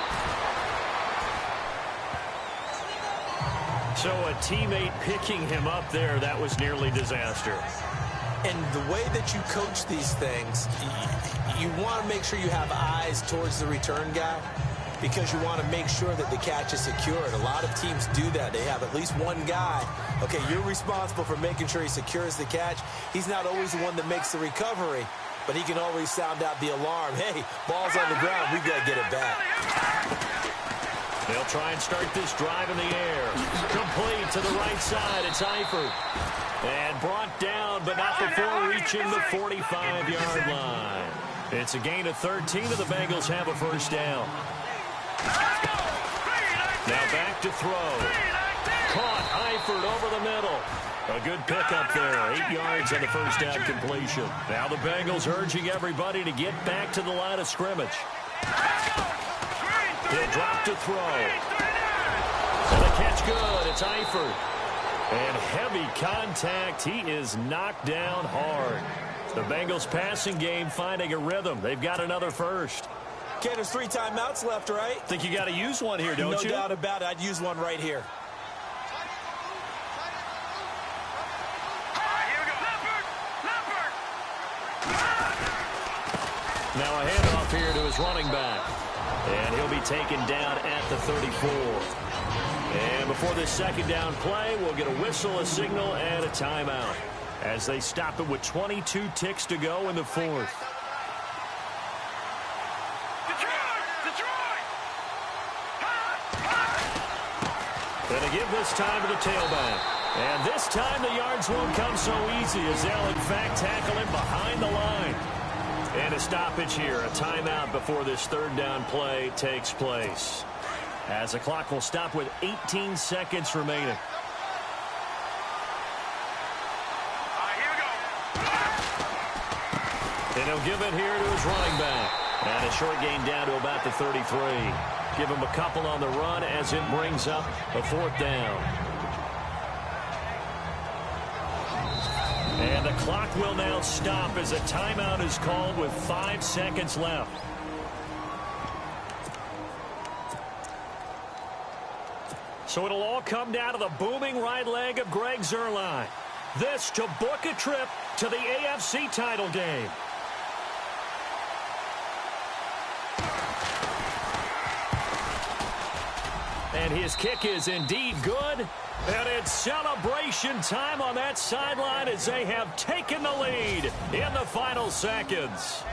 So a teammate picking him up there, that was nearly disaster. And the way that you coach these things, you want to make sure you have eyes towards the return guy, because you want to make sure that the catch is secured. A lot of teams do that. They have at least one guy. Okay, you're responsible for making sure he secures the catch. He's not always the one that makes the recovery, but he can always sound out the alarm. Hey, ball's on the ground. We've got to get it back. They'll try and start this drive in the air. Complete to the right side. It's Eifert. And brought down, but not before reaching the 45-yard line. It's a gain of 13, and the Bengals have a first down. Now back to throw. Caught Eifert over the middle. A good pickup there. 8 yards on the first down completion. Now the Bengals urging everybody to get back to the line of scrimmage. He'll drop to throw. And the catch good. It's Eifert. And heavy contact. He is knocked down hard. The Bengals passing game finding a rhythm. They've got another first. Okay, there's 3 timeouts left, right? Think you got to use one here, don't you? No doubt about it. I'd use one right here. Now a handoff here to his running back. And he'll be taken down at the 34. And before this second down play, we'll get a whistle, a signal, and a timeout as they stop it with 22 ticks to go in the fourth. And they give this time to the tailback. And this time the yards won't come so easy as they'll in fact tackle him behind the line. And a stoppage here, a timeout before this third down play takes place. As the clock will stop with 18 seconds remaining. And he'll give it here to his running back. And a short gain down to about the 33. Give him a couple on the run as it brings up a fourth down. And the clock will now stop as a timeout is called with 5 seconds left. So it'll all come down to the booming right leg of Greg Zuerlein. This to book a trip to the AFC title game. And his kick is indeed good. And it's celebration time on that sideline as they have taken the lead in the final seconds.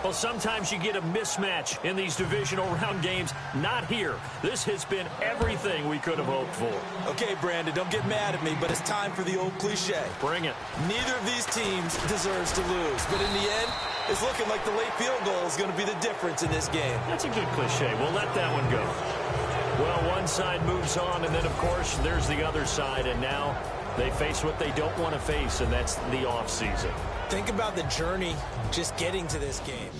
Well, sometimes you get a mismatch in these divisional round games. Not here. This has been everything we could have hoped for. Okay, Brandon, don't get mad at me, but it's time for the old cliche. Bring it. Neither of these teams deserves to lose, but in the end, it's looking like the late field goal is going to be the difference in this game. That's a good cliche. We'll let that one go. Well, one side moves on, and then, of course, there's the other side, and now they face what they don't want to face, and that's the offseason. Think about the journey just getting to this game.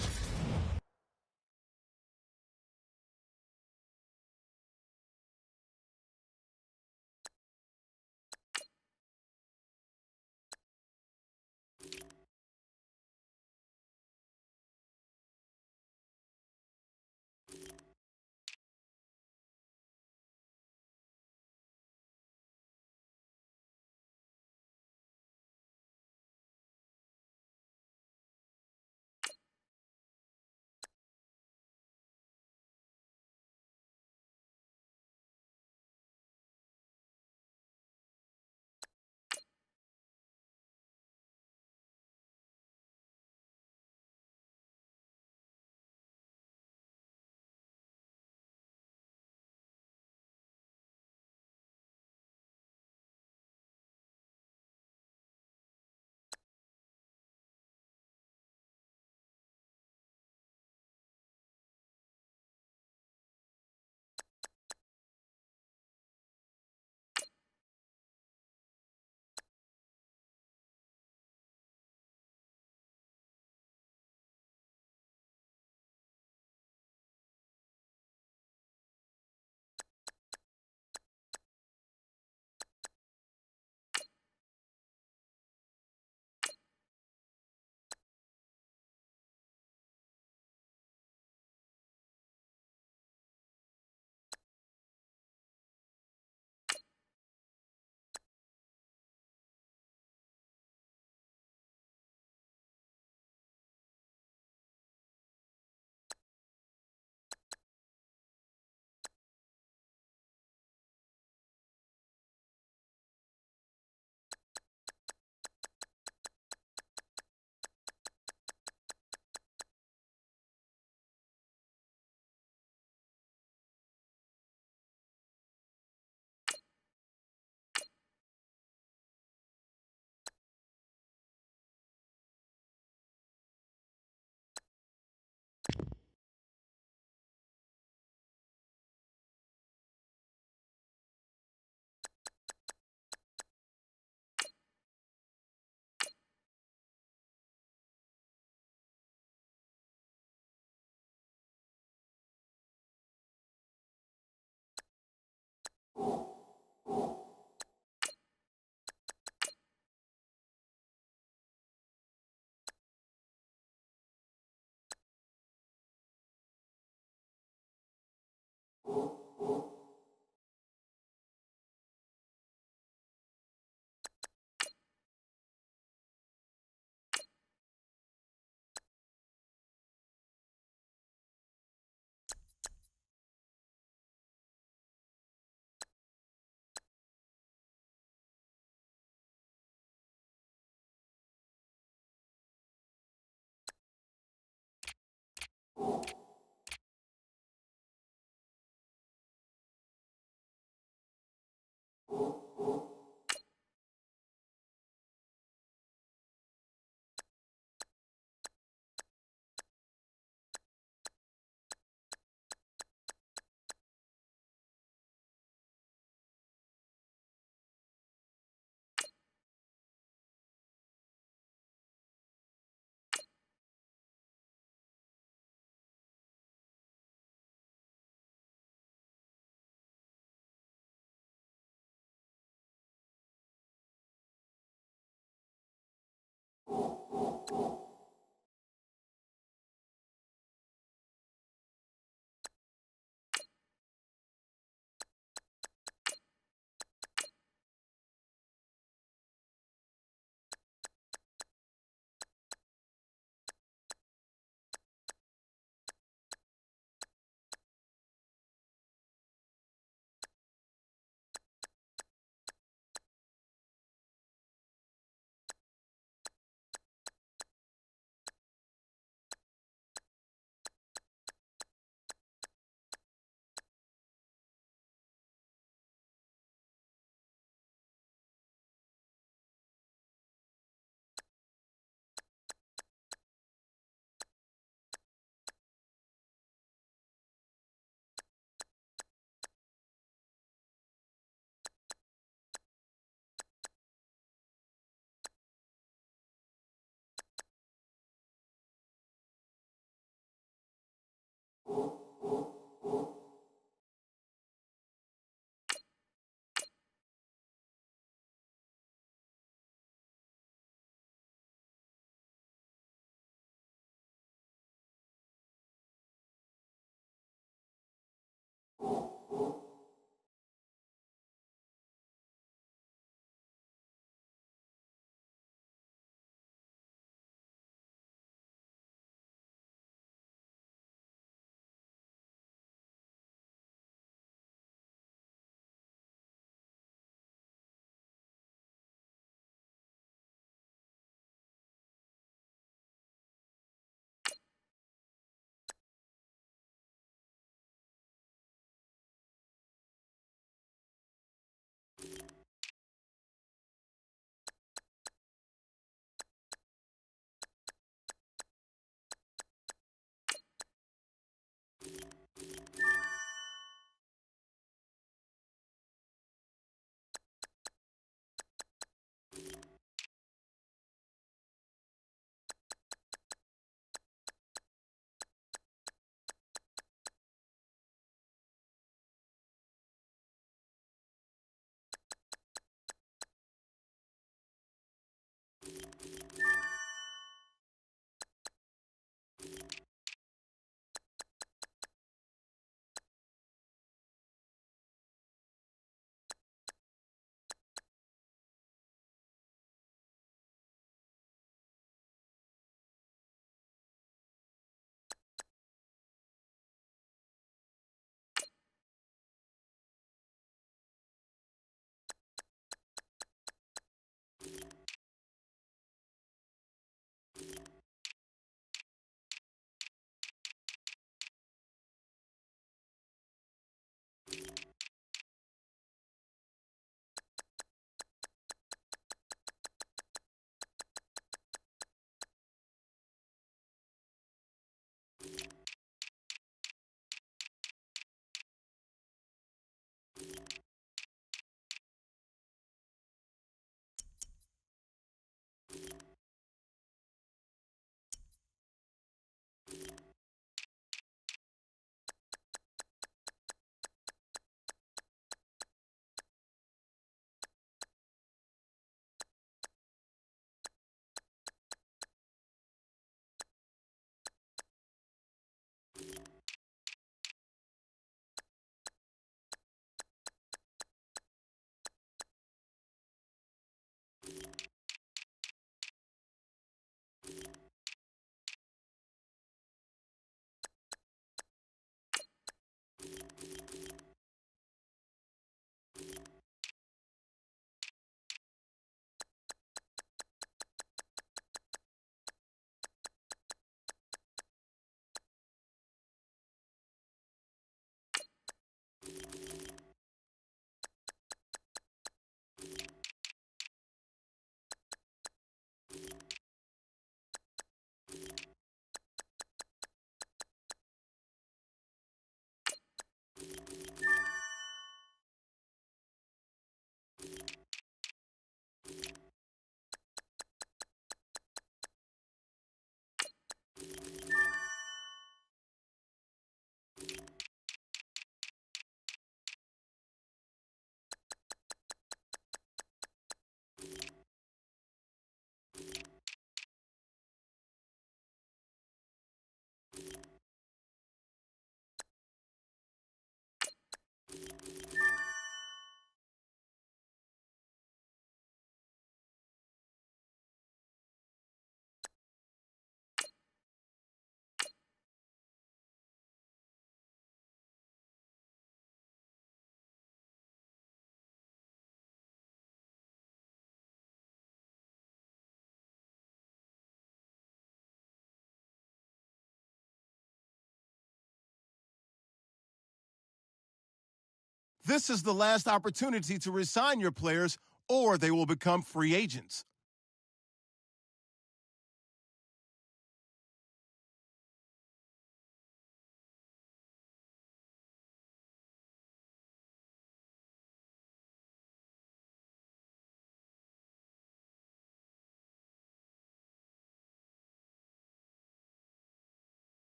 This is the last opportunity to resign your players, or they will become free agents.